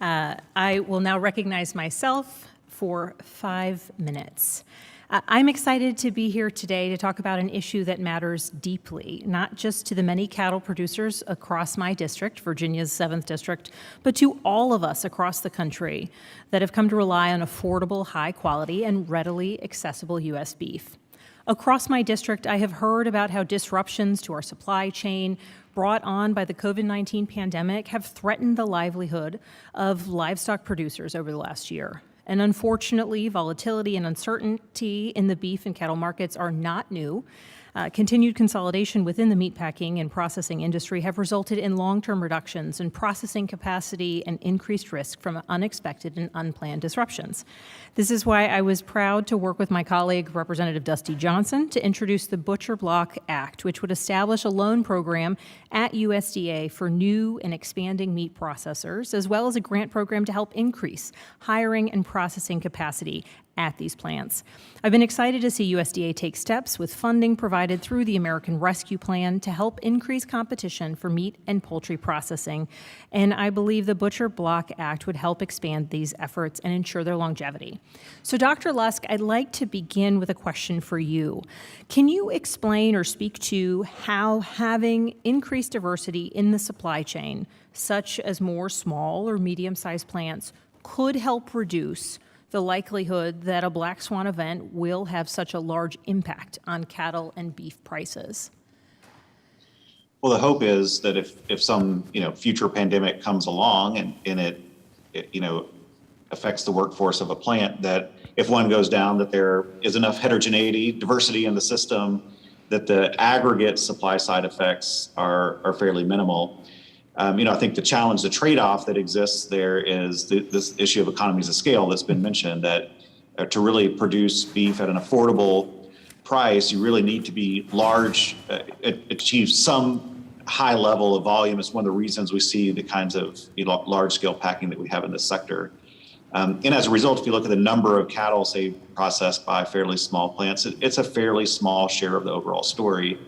I will now recognize myself for 5 minutes. I'm excited to be here today to talk about an issue that matters deeply, not just to the many cattle producers across my district, Virginia's 7th District, but to all of us across the country that have come to rely on affordable, high quality, and readily accessible U.S. beef. Across my district, I have heard about how disruptions to our supply chain brought on by the COVID-19 pandemic have threatened the livelihood of livestock producers over the last year. And unfortunately, volatility and uncertainty in the beef and cattle markets are not new. Continued consolidation within the meatpacking and processing industry have resulted in long-term reductions in processing capacity and increased risk from unexpected and unplanned disruptions. This is why I was proud to work with my colleague, Representative Dusty Johnson, to introduce the Butcher Block Act, which would establish a loan program at USDA for new and expanding meat processors, as well as a grant program to help increase hiring and processing capacity at these plants. I've been excited to see USDA take steps with funding provided through the American Rescue Plan to help increase competition for meat and poultry processing, and I believe the Butcher Block Act would help expand these efforts and ensure their longevity. So, Dr. Lusk, I'd like to begin with a question for you. Can you explain or speak to how having increased diversity in the supply chain, such as more small or medium-sized plants, could help reduce the likelihood that a black swan event will have such a large impact on cattle and beef prices? Well, the hope is that if some, future pandemic comes along and it affects the workforce of a plant, that if one goes down, that there is enough heterogeneity, diversity in the system, that the aggregate supply side effects are fairly minimal. I think the challenge, the trade-off that exists there is this issue of economies of scale that's been mentioned, that to really produce beef at an affordable price, you really need to be large, achieve some high level of volume. It's one of the reasons we see the kinds of large-scale packing that we have in this sector. And as a result, if you look at the number of cattle, say, processed by fairly small plants, it's a fairly small share of the overall story.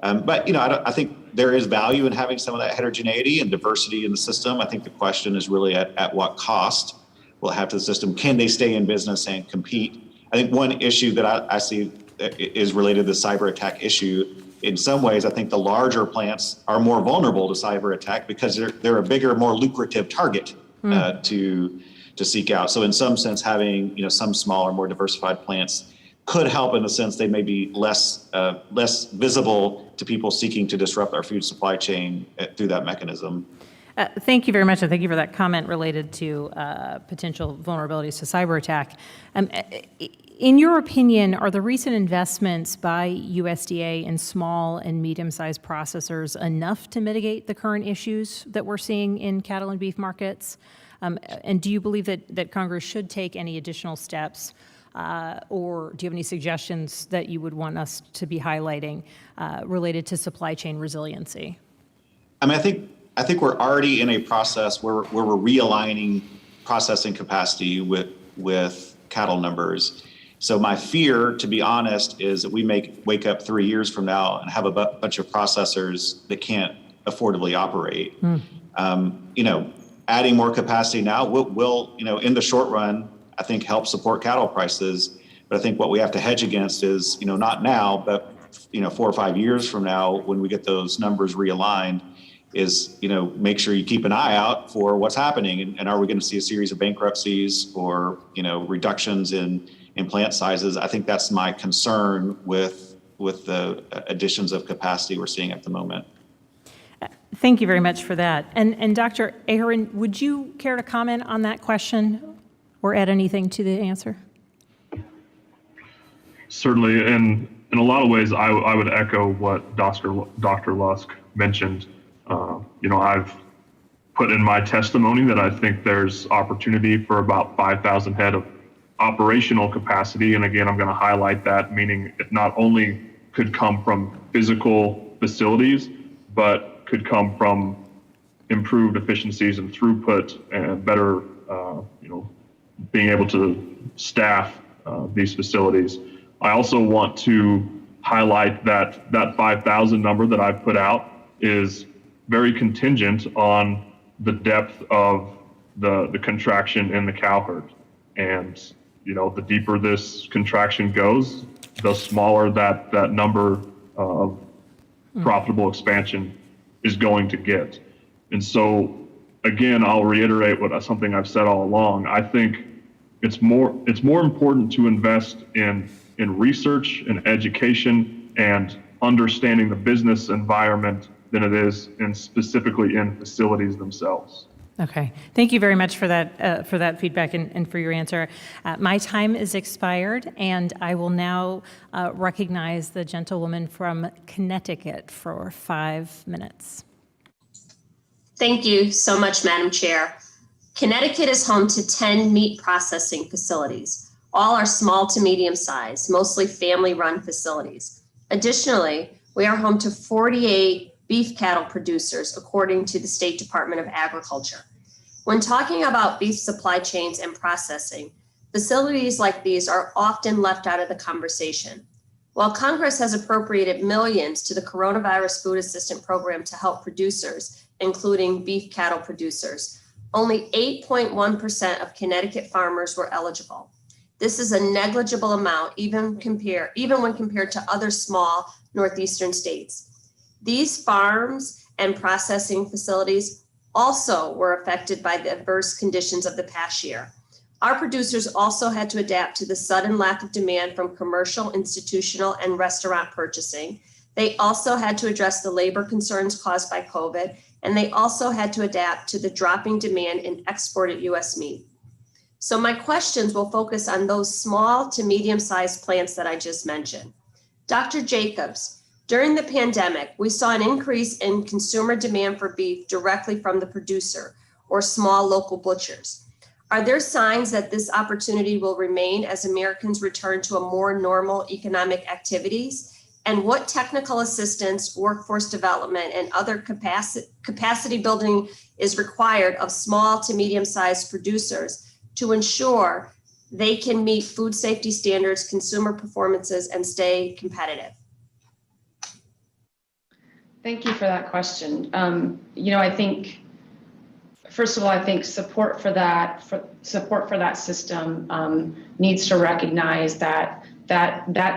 But I think there is value in having some of that heterogeneity and diversity in the system. I think the question is really at what cost will it have to the system? Can they stay in business and compete? I think one issue that I see is related to the cyber attack issue. In some ways, I think the larger plants are more vulnerable to cyber attack because they're a bigger, more lucrative target to seek out. So in some sense, having some smaller, more diversified plants could help in the sense they may be less visible to people seeking to disrupt our food supply chain through that mechanism. Thank you very much, and thank you for that comment related to potential vulnerabilities to cyber attack. In your opinion, are the recent investments by USDA in small and medium-sized processors enough to mitigate the current issues that we're seeing in cattle and beef markets? And do you believe that Congress should take any additional steps? Or do you have any suggestions that you would want us to be highlighting related to supply chain resiliency? I think we're already in a process where we're realigning processing capacity with cattle numbers. So my fear, to be honest, is that we may wake up 3 years from now and have a bunch of processors that can't affordably operate. Adding more capacity now will in the short run, I think, help support cattle prices. But I think what we have to hedge against is, not now, but 4 or 5 years from now, when we get those numbers realigned, is, make sure you keep an eye out for what's happening. And are we going to see a series of bankruptcies or, reductions in plant sizes? I think that's my concern with the additions of capacity we're seeing at the moment. Thank you very much for that. And Dr. Ahearn, would you care to comment on that question or add anything to the answer? Certainly, and in a lot of ways, I would echo what Dr. Lusk mentioned. I've put in my testimony that I think there's opportunity for about 5,000 head of operational capacity. And again, I'm going to highlight that, meaning it not only could come from physical facilities, but could come from improved efficiencies and throughput and better, being able to staff these facilities. I also want to highlight that 5,000 number that I've put out is very contingent on the depth of the contraction in the cow herd. And, the deeper this contraction goes, the smaller that number of profitable expansion is going to get. And so, again, I'll reiterate something I've said all along. I think it's more important to invest in research and education and understanding the business environment than it is specifically in facilities themselves. Okay, thank you very much for that feedback and for your answer. My time is expired, and I will now recognize the gentlewoman from Connecticut for 5 minutes. Thank you so much, Madam Chair. Connecticut is home to 10 meat processing facilities. All are small to medium sized, mostly family-run facilities. Additionally, we are home to 48 beef cattle producers, according to the State Department of Agriculture. When talking about beef supply chains and processing, Facilities like these are often left out of the conversation. While Congress has appropriated millions to the Coronavirus Food Assistance Program to help producers, including beef cattle producers, only 8.1% of Connecticut farmers were eligible. This is a negligible amount, even when compared to other small northeastern states. These farms and processing facilities also were affected by the adverse conditions of the past year. Our producers also had to adapt to the sudden lack of demand from commercial, institutional, and restaurant purchasing. They also had to address the labor concerns caused by COVID, and they also had to adapt to the dropping demand in exported U.S. meat. So my questions will focus on those small to medium-sized plants that I just mentioned. Dr. Jacobs, during the pandemic, we saw an increase in consumer demand for beef directly from the producer or small local butchers. Are there signs that this opportunity will remain as Americans return to a more normal economic activities? And what technical assistance, workforce development, and other capacity building is required of small to medium-sized producers to ensure they can meet food safety standards, consumer performances, and stay competitive? Thank you for that question. I think, first of all, I think support for that system needs to recognize that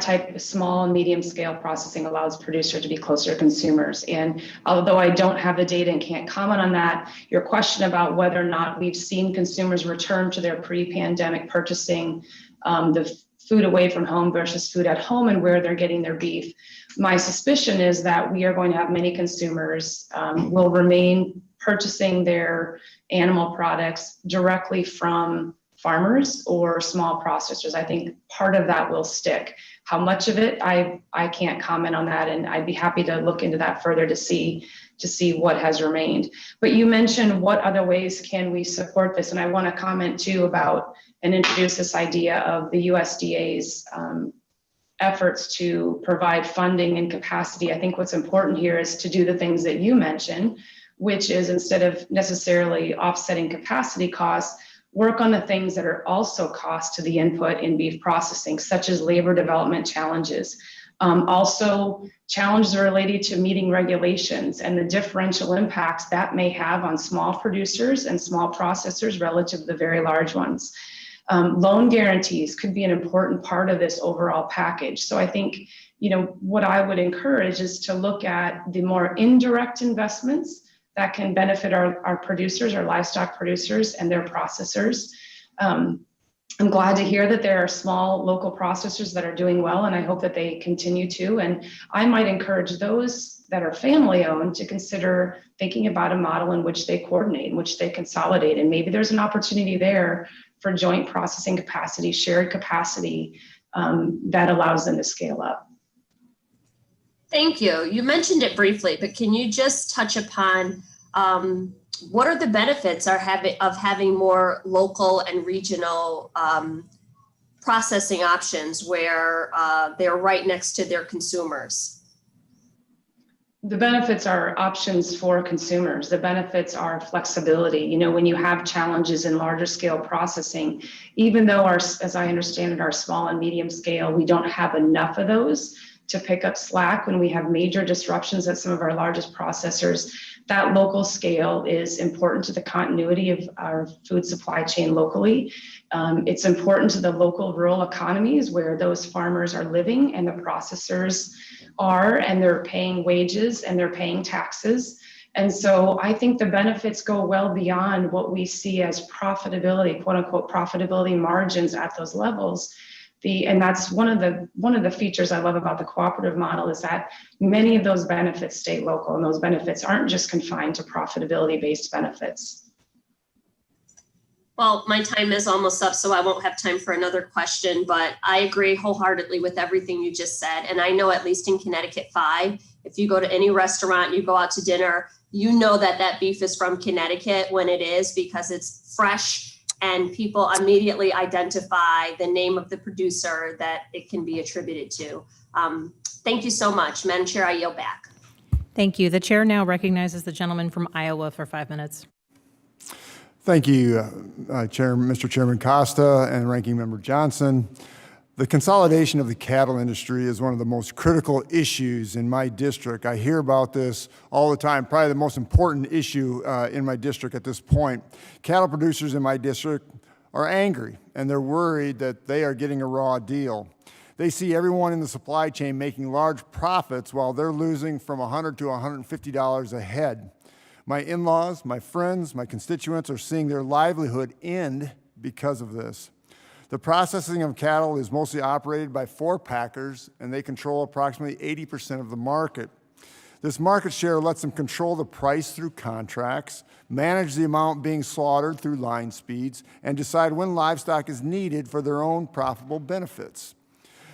type of small and medium scale processing allows producers to be closer to consumers. And although I don't have the data and can't comment on that, your question about whether or not we've seen consumers return to their pre-pandemic purchasing, the food away from home versus food at home and where they're getting their beef. My suspicion is that we are going to have many consumers will remain purchasing their animal products directly from farmers or small processors. I think part of that will stick. How much of it, I can't comment on that, and I'd be happy to look into that further to see what has remained. But you mentioned what other ways can we support this, and I want to comment too about and introduce this idea of the USDA's efforts to provide funding and capacity. I think what's important here is to do the things that you mentioned, which is instead of necessarily offsetting capacity costs, work on the things that are also cost to the input in beef processing, such as labor development challenges. Also, challenges related to meeting regulations and the differential impacts that may have on small producers and small processors relative to the very large ones. Loan guarantees could be an important part of this overall package. So I think, what I would encourage is to look at the more indirect investments that can benefit our producers, our livestock producers and their processors. I'm glad to hear that there are small local processors that are doing well, and I hope that they continue to. And I might encourage those that are family owned to consider thinking about a model in which they coordinate, in which they consolidate. And maybe there's an opportunity there for joint processing capacity, shared capacity that allows them to scale up. Thank you. You mentioned it briefly, but can you just touch upon what are the benefits of having more local and regional processing options where they're right next to their consumers? The benefits are options for consumers. The benefits are flexibility. When you have challenges in larger scale processing, even though as I understand it, our small and medium scale, we don't have enough of those to pick up slack when we have major disruptions at some of our largest processors. That local scale is important to the continuity of our food supply chain locally. It's important to the local rural economies where those farmers are living and the processors are, and they're paying wages and they're paying taxes. And so I think the benefits go well beyond what we see as profitability, quote unquote, profitability margins at those levels. And that's one of the features I love about the cooperative model is that many of those benefits stay local, and those benefits aren't just confined to profitability-based benefits. Well, my time is almost up, so I won't have time for another question, but I agree wholeheartedly with everything you just said. And I know at least in Connecticut 5, if you go to any restaurant, you go out to dinner, you know that beef is from Connecticut when it is, because it's fresh and people immediately identify the name of the producer that it can be attributed to. Thank you so much. Madam Chair, I yield back. Thank you. The chair now recognizes the gentleman from Iowa for 5 minutes. Thank you, Mr. Chairman Costa and Ranking Member Johnson. The consolidation of the cattle industry is one of the most critical issues in my district. I hear about this all the time, probably the most important issue in my district at this point. Cattle producers in my district are angry, and they're worried that they are getting a raw deal. They see everyone in the supply chain making large profits while they're losing from $100 to $150 a head. My in-laws, my friends, my constituents are seeing their livelihood end because of this. The processing of cattle is mostly operated by 4 packers, and they control approximately 80% of the market. This market share lets them control the price through contracts, manage the amount being slaughtered through line speeds, and decide when livestock is needed for their own profitable benefits.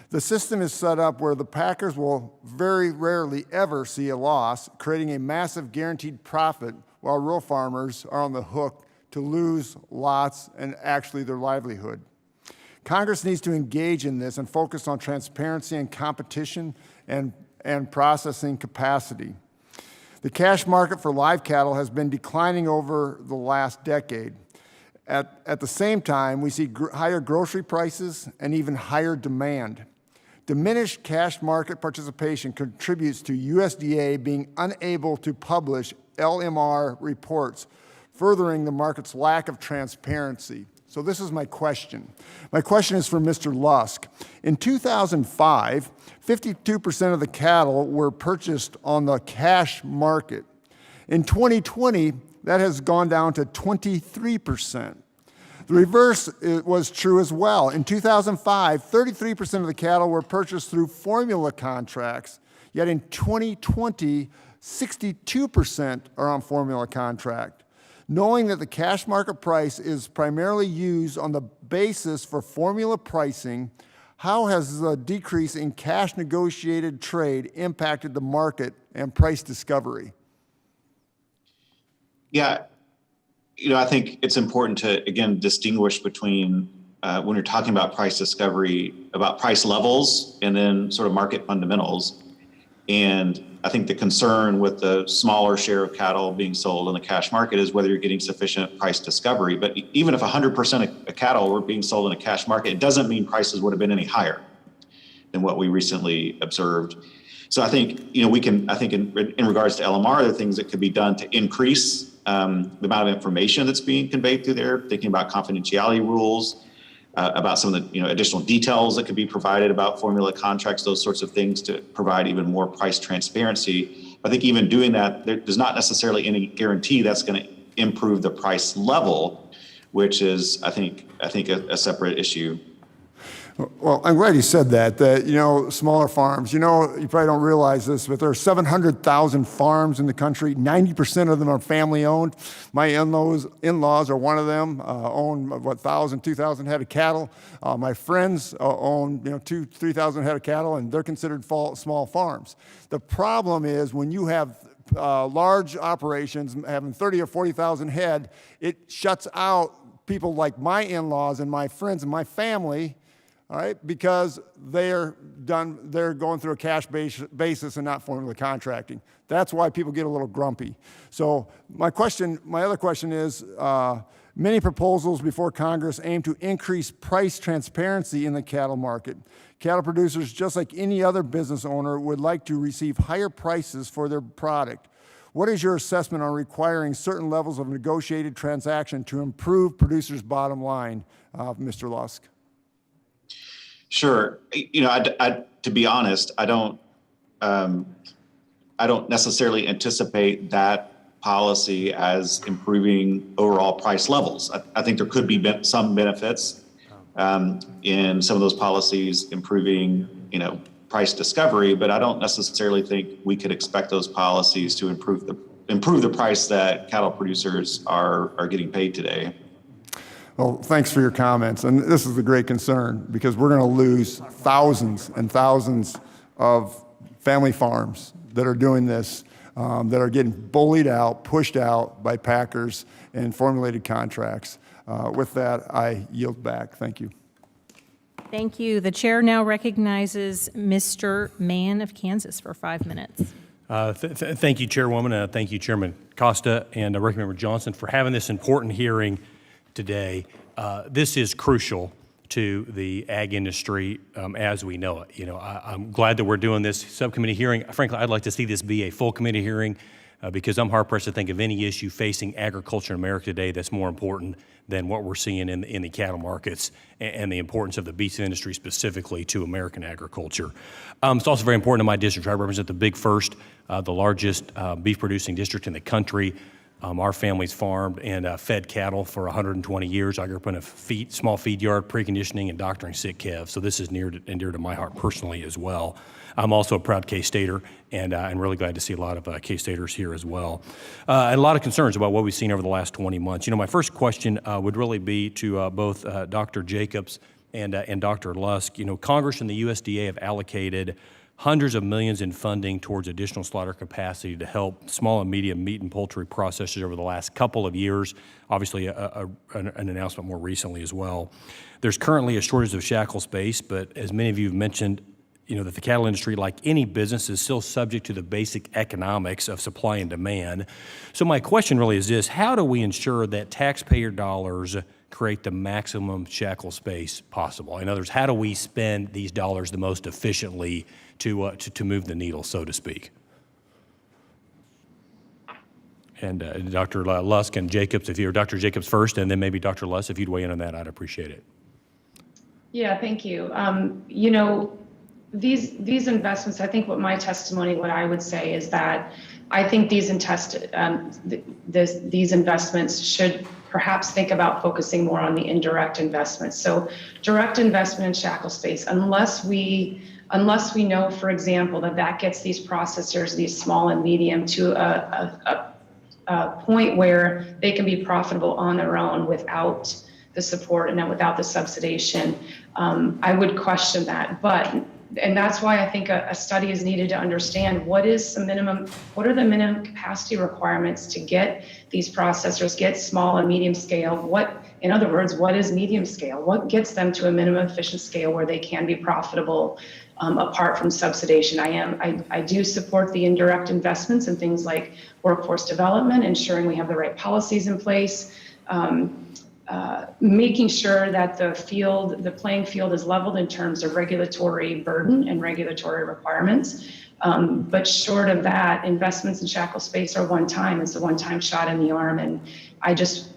The system is set up where the packers will very rarely ever see a loss, creating a massive guaranteed profit while rural farmers are on the hook to lose lots and actually their livelihood. Congress needs to engage in this and focus on transparency and competition and processing capacity. The cash market for live cattle has been declining over the last decade. At the same time, we see higher grocery prices and even higher demand. Diminished cash market participation contributes to USDA being unable to publish LMR reports, furthering the market's lack of transparency. So this is my question. My question is for Mr. Lusk. In 2005, 52% of the cattle were purchased on the cash market. In 2020, that has gone down to 23%. The reverse was true as well. In 2005, 33% of the cattle were purchased through formula contracts, yet in 2020, 62% are on formula contract. Knowing that the cash market price is primarily used on the basis for formula pricing, how has the decrease in cash negotiated trade impacted the market and price discovery? Yeah, I think it's important to, again, distinguish between when you're talking about price discovery, about price levels and then sort of market fundamentals. And I think the concern with the smaller share of cattle being sold in the cash market is whether you're getting sufficient price discovery. But even if 100% of cattle were being sold in a cash market, it doesn't mean prices would have been any higher than what we recently observed. So I think, I think in regards to LMR, there are things that could be done to increase the amount of information that's being conveyed through there, thinking about confidentiality rules, about some of the additional details that could be provided about formula contracts, those sorts of things to provide even more price transparency. I think even doing that, there's not necessarily any guarantee that's going to improve the price level, which is, I think a separate issue. Well, I'm glad you said that, smaller farms, you probably don't realize this, but there are 700,000 farms in the country. 90% of them are family owned. My in-laws are one of them, own 1,000, 2,000 head of cattle. My friends own, 2,000, 3,000 head of cattle, and they're considered small farms. The problem is when you have large operations having 30 or 40,000 head, it shuts out people like my in-laws and my friends and my family, all right, because they're going through a cash basis and not formula contracting. That's why people get a little grumpy. So my other question is, many proposals before Congress aim to increase price transparency in the cattle market. Cattle producers, just like any other business owner, would like to receive higher prices for their product. What is your assessment on requiring certain levels of negotiated transaction to improve producers' bottom line, Mr. Lusk? Sure. To be honest, I don't necessarily anticipate that policy as improving overall price levels. I think there could be some benefits in some of those policies improving, price discovery, but I don't necessarily think we could expect those policies to improve the price that cattle producers are getting paid today. Well, thanks for your comments. And this is a great concern because we're going to lose thousands and thousands of family farms that are doing this, that are getting bullied out, pushed out by packers and formulated contracts. With that, I yield back. Thank you. Thank you. The chair now recognizes Mr. Mann of Kansas for 5 minutes. Thank you, Chairwoman. Thank you, Chairman Costa and Ranking Member Johnson, for having this important hearing today. This is crucial to the ag industry as we know it. I'm glad that we're doing this subcommittee hearing. Frankly, I'd like to see this be a full committee hearing because I'm hard-pressed to think of any issue facing agriculture in America today that's more important than what we're seeing in the cattle markets and the importance of the beef industry specifically to American agriculture. It's also very important in my district. I represent the Big First, the largest beef-producing district in the country. Our family's farmed and fed cattle for 120 years. I grew up in a small feed yard, preconditioning and doctoring sick calves. So this is near and dear to my heart personally as well. I'm also a proud K-Stater, and I'm really glad to see a lot of K-Staters here as well. And a lot of concerns about what we've seen over the last 20 months. My first question would really be to both Dr. Jacobs and Dr. Lusk. Congress and the USDA have allocated hundreds of millions in funding towards additional slaughter capacity to help small and medium meat and poultry processors over the last couple of years. Obviously, an announcement more recently as well. There's currently a shortage of shackle space, but as many of you have mentioned, that the cattle industry, like any business, is still subject to the basic economics of supply and demand. So my question really is this: how do we ensure that taxpayer dollars create the maximum shackle space possible? In other words, how do we spend these dollars the most efficiently to move the needle, so to speak? And Dr. Lusk and Jacobs, if you're Dr. Jacobs first, and then maybe Dr. Lusk, if you'd weigh in on that, I'd appreciate it. Yeah, thank you. These investments, I think what I would say is that I think these investments should perhaps think about focusing more on the indirect investments. So direct investment in shackle space, unless we know, for example, that gets these processors, these small and medium, to a point where they can be profitable on their own without the support and without the subsidization, I would question that. And that's why I think a study is needed to understand what are the minimum capacity requirements to get these processors, get small and medium scale. In other words, what is medium scale? What gets them to a minimum efficient scale where they can be profitable apart from subsidization? I do support the indirect investments in things like workforce development, ensuring we have the right policies in place, making sure that the playing field is leveled in terms of regulatory burden and regulatory requirements. But short of that, investments in shackle space are one time. It's a one-time shot in the arm. And I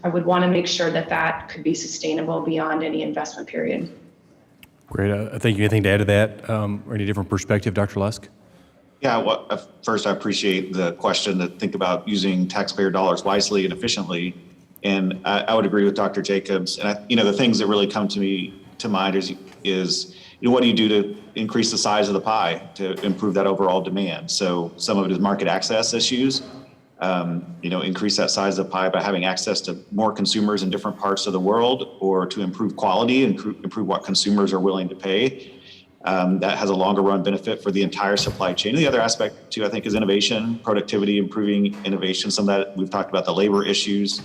would want to make sure that could be sustainable beyond any investment period. Great. Thank you. Anything to add to that or any different perspective, Dr. Lusk? Yeah, well, first, I appreciate the question to think about using taxpayer dollars wisely and efficiently. And I would agree with Dr. Jacobs. And the things that really come to mind is what do you do to increase the size of the pie to improve that overall demand? So some of it is market access issues. Increase that size of the pie by having access to more consumers in different parts of the world, or to improve quality and improve what consumers are willing to pay. That has a longer run benefit for the entire supply chain. And the other aspect too, I think, is innovation, productivity, improving innovation. Some of that we've talked about, the labor issues.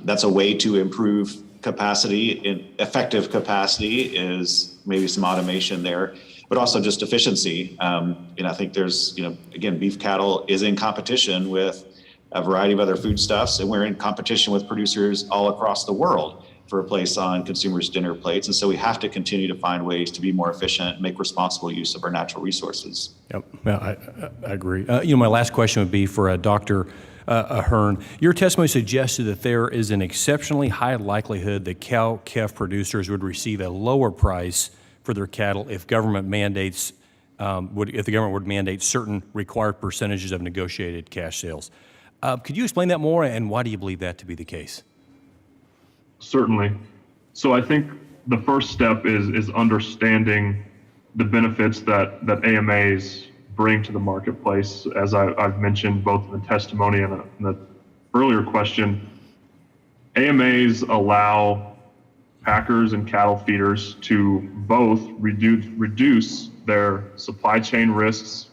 That's a way to improve capacity. Effective capacity is maybe some automation there, but also just efficiency. I think there's, again, beef cattle is in competition with a variety of other foodstuffs, and we're in competition with producers all across the world for a place on consumers' dinner plates. And so we have to continue to find ways to be more efficient and make responsible use of our natural resources. Yep, well, I agree. My last question would be for Dr. Ahern. Your testimony suggested that there is an exceptionally high likelihood that cow-calf producers would receive a lower price for their cattle if government mandates if the government would mandate certain required percentages of negotiated cash sales. Could you explain that more, and why do you believe that to be the case? Certainly. So I think the first step is understanding the benefits that AMAs bring to the marketplace. As I've mentioned both in the testimony and in the earlier question, AMAs allow packers and cattle feeders to both reduce their supply chain risks,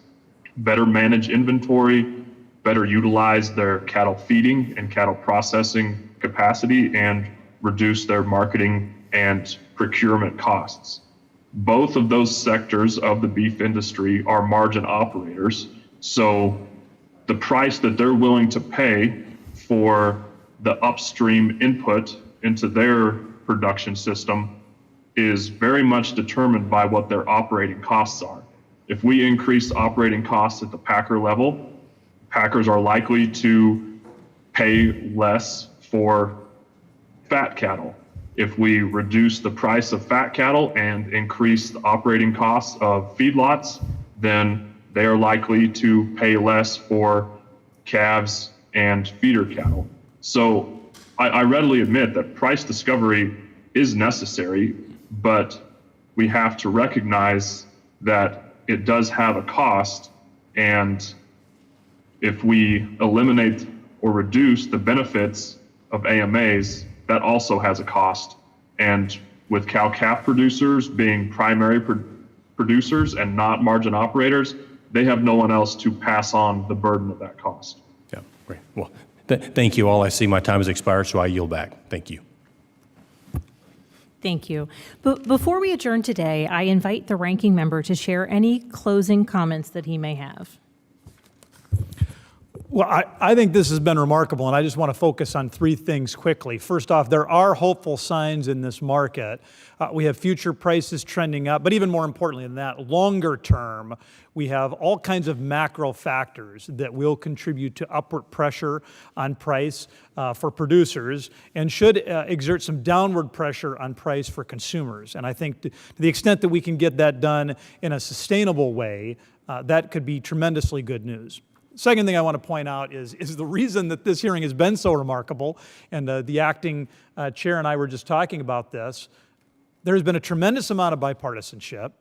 better manage inventory, better utilize their cattle feeding and cattle processing capacity, and reduce their marketing and procurement costs. Both of those sectors of the beef industry are margin operators. So the price that they're willing to pay for the upstream input into their production system is very much determined by what their operating costs are. If we increase operating costs at the packer level, packers are likely to pay less for fat cattle. If we reduce the price of fat cattle and increase the operating costs of feedlots, then they are likely to pay less for calves and feeder cattle. So I readily admit that price discovery is necessary, but we have to recognize that it does have a cost, and if we eliminate or reduce the benefits of AMAs, that also has a cost. And with cow-calf producers being primary producers and not margin operators, they have no one else to pass on the burden of that cost. Yeah, great. Well, thank you all. I see my time has expired, so I yield back. Thank you. Thank you. But before we adjourn today, I invite the ranking member to share any closing comments that he may have. Well, I think this has been remarkable, and I just want to focus on three things quickly. First off, there are hopeful signs in this market. We have future prices trending up, but even more importantly than that, longer term, we have all kinds of macro factors that will contribute to upward pressure on price for producers and should exert some downward pressure on price for consumers. And I think to the extent that we can get that done in a sustainable way, that could be tremendously good news. Second thing I want to point out is the reason that this hearing has been so remarkable, and the acting chair and I were just talking about this. There's been a tremendous amount of bipartisanship.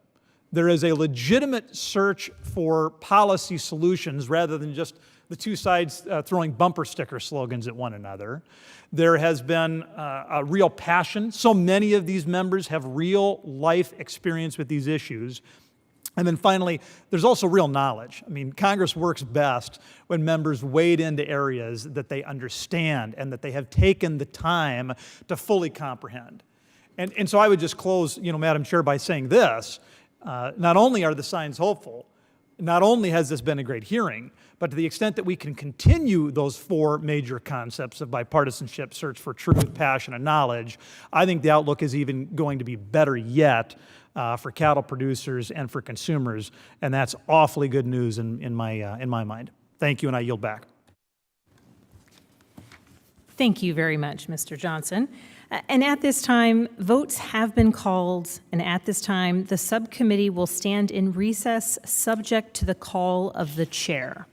There is a legitimate search for policy solutions rather than just the two sides throwing bumper sticker slogans at one another. There has been a real passion. So many of these members have real life experience with these issues. And then finally, there's also real knowledge. I mean, Congress works best when members wade into areas that they understand and that they have taken the time to fully comprehend. And so I would just close, Madam Chair, by saying this. Not only are the signs hopeful, not only has this been a great hearing, but to the extent that we can continue those four major concepts of bipartisanship, search for truth, passion, and knowledge, I think the outlook is even going to be better yet for cattle producers and for consumers, and that's awfully good news in my mind. Thank you, and I yield back. Thank you very much, Mr. Johnson. And at this time, votes have been called, and at this time, the subcommittee will stand in recess subject to the call of the chair.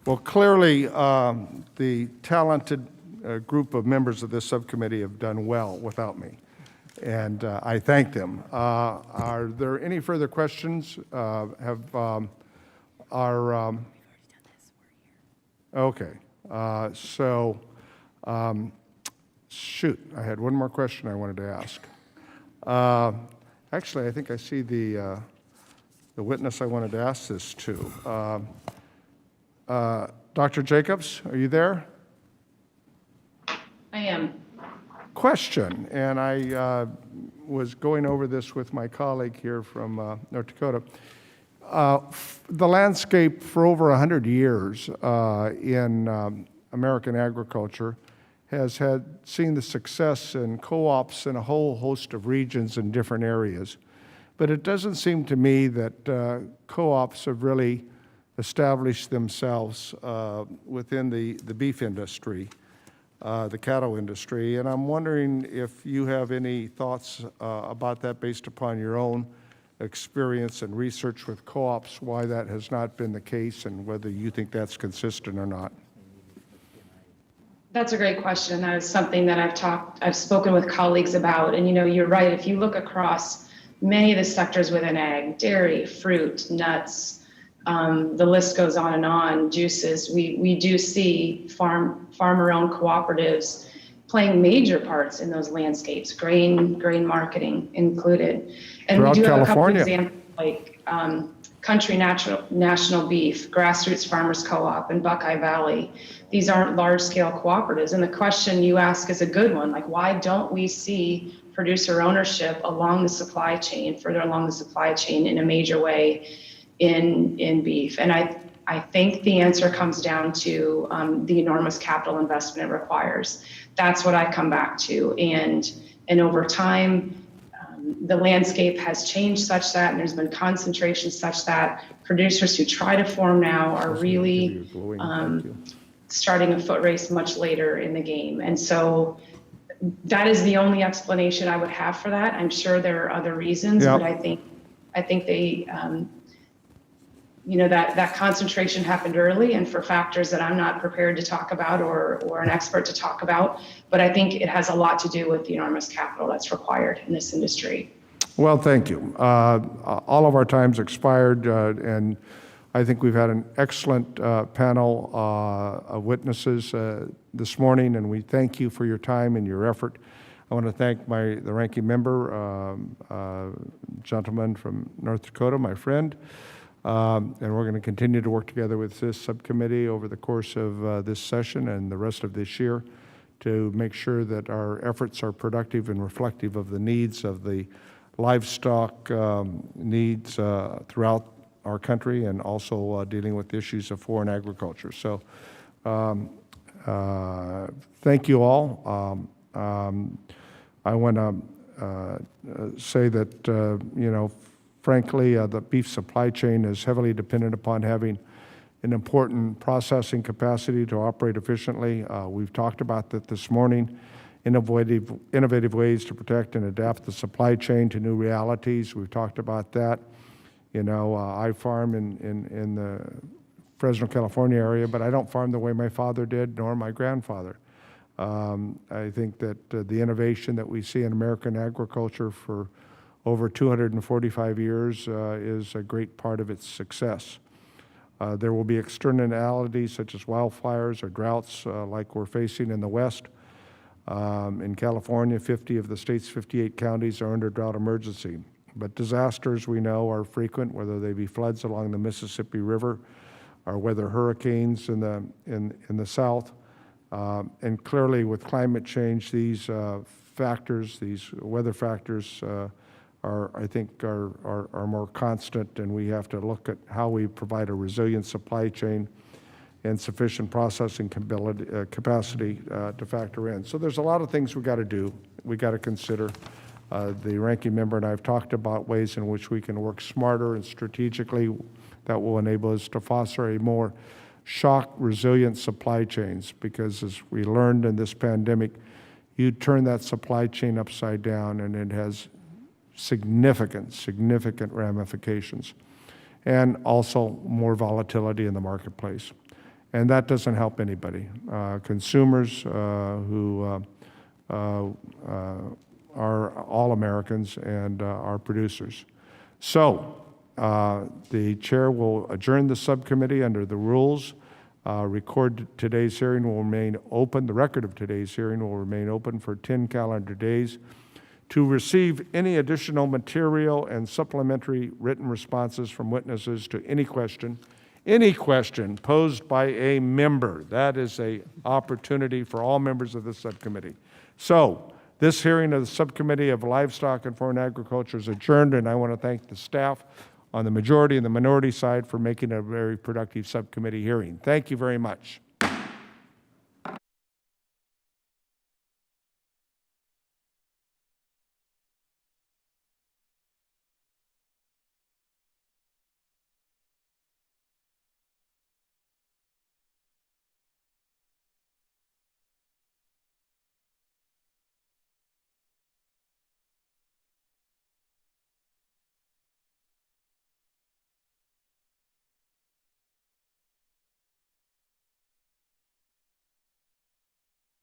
Well, clearly, the talented group of members of this subcommittee have done well without me, and I thank them. Are there any further questions? Okay, shoot, I had one more question I wanted to ask. Actually, I think I see the witness I wanted to ask this to. Dr. Jacobs, are you there? I am. Question, and I was going over this with my colleague here from North Dakota. The landscape for over 100 years in American agriculture has seen the success in co-ops in a whole host of regions in different areas. But it doesn't seem to me that co-ops have really established themselves within the beef industry, the cattle industry. And I'm wondering if you have any thoughts about that based upon your own experience and research with co-ops, why that has not been the case and whether you think that's consistent or not. That's a great question. That is something that I've spoken with colleagues about. And you're right. If you look across many of the sectors within ag, dairy, fruit, nuts, the list goes on, juices, we do see farmer-owned cooperatives playing major parts in those landscapes, grain marketing included. And Throughout we do have California. a couple examples like Country National Beef, Grassroots Farmers Co-op, and Buckeye Valley. These aren't large-scale cooperatives. And the question you ask is a good one, like why don't we see producer ownership along the supply chain, further along the supply chain in a major way in beef? And I think the answer comes down to the enormous capital investment it requires. That's what I come back to. And over time, the landscape has changed such that, and there's been concentration such that producers who try to form now are really starting a foot race much later in the game. And so that is the only explanation I would have for that. I'm sure there are other reasons, but I think they, that concentration happened early and for factors that I'm not prepared to talk about or an expert to talk about. But I think it has a lot to do with the enormous capital that's required in this industry. Well, thank you. All of our time's expired, and I think we've had an excellent panel of witnesses this morning, and we thank you for your time and your effort. I want to thank the ranking member, gentleman from North Dakota, my friend, and we're going to continue to work together with this subcommittee over the course of this session and the rest of this year to make sure that our efforts are productive and reflective of the needs of the livestock needs throughout our country, and also dealing with issues of foreign agriculture. So thank you all. I want to say that, frankly, the beef supply chain is heavily dependent upon having an important processing capacity to operate efficiently. We've talked about that this morning. Innovative ways to protect and adapt the supply chain to new realities. We've talked about that. I farm in the Fresno, California area, but I don't farm the way my father did, nor my grandfather. I think that the innovation that we see in American agriculture for over 245 years is a great part of its success. There will be externalities such as wildfires or droughts like we're facing in the West. In California, 50 of the state's 58 counties are under drought emergency. But disasters, we know, are frequent, whether they be floods along the Mississippi River or whether hurricanes in the south. And clearly, with climate change, these factors, these weather factors, I think are more constant, and we have to look at how we provide a resilient supply chain and sufficient processing capacity to factor in. So there's a lot of things we got to do. We got to consider. The ranking member and I have talked about ways in which we can work smarter and strategically that will enable us to foster a more shock resilient supply chains, because as we learned in this pandemic, you turn that supply chain upside down and it has significant ramifications, and also more volatility in the marketplace. and that doesn't help anybody. Consumers who are all Americans and our producers. So the chair will adjourn the subcommittee under the rules. Record today's hearing will remain open. The record of today's hearing will remain open for 10 calendar days. To receive any additional material and supplementary written responses from witnesses to any question posed by a member. That is an opportunity for all members of the subcommittee. So this hearing of the Subcommittee of Livestock and Foreign Agriculture is adjourned, and I want to thank the staff on the majority and the minority side for making a very productive subcommittee hearing. Thank you very much.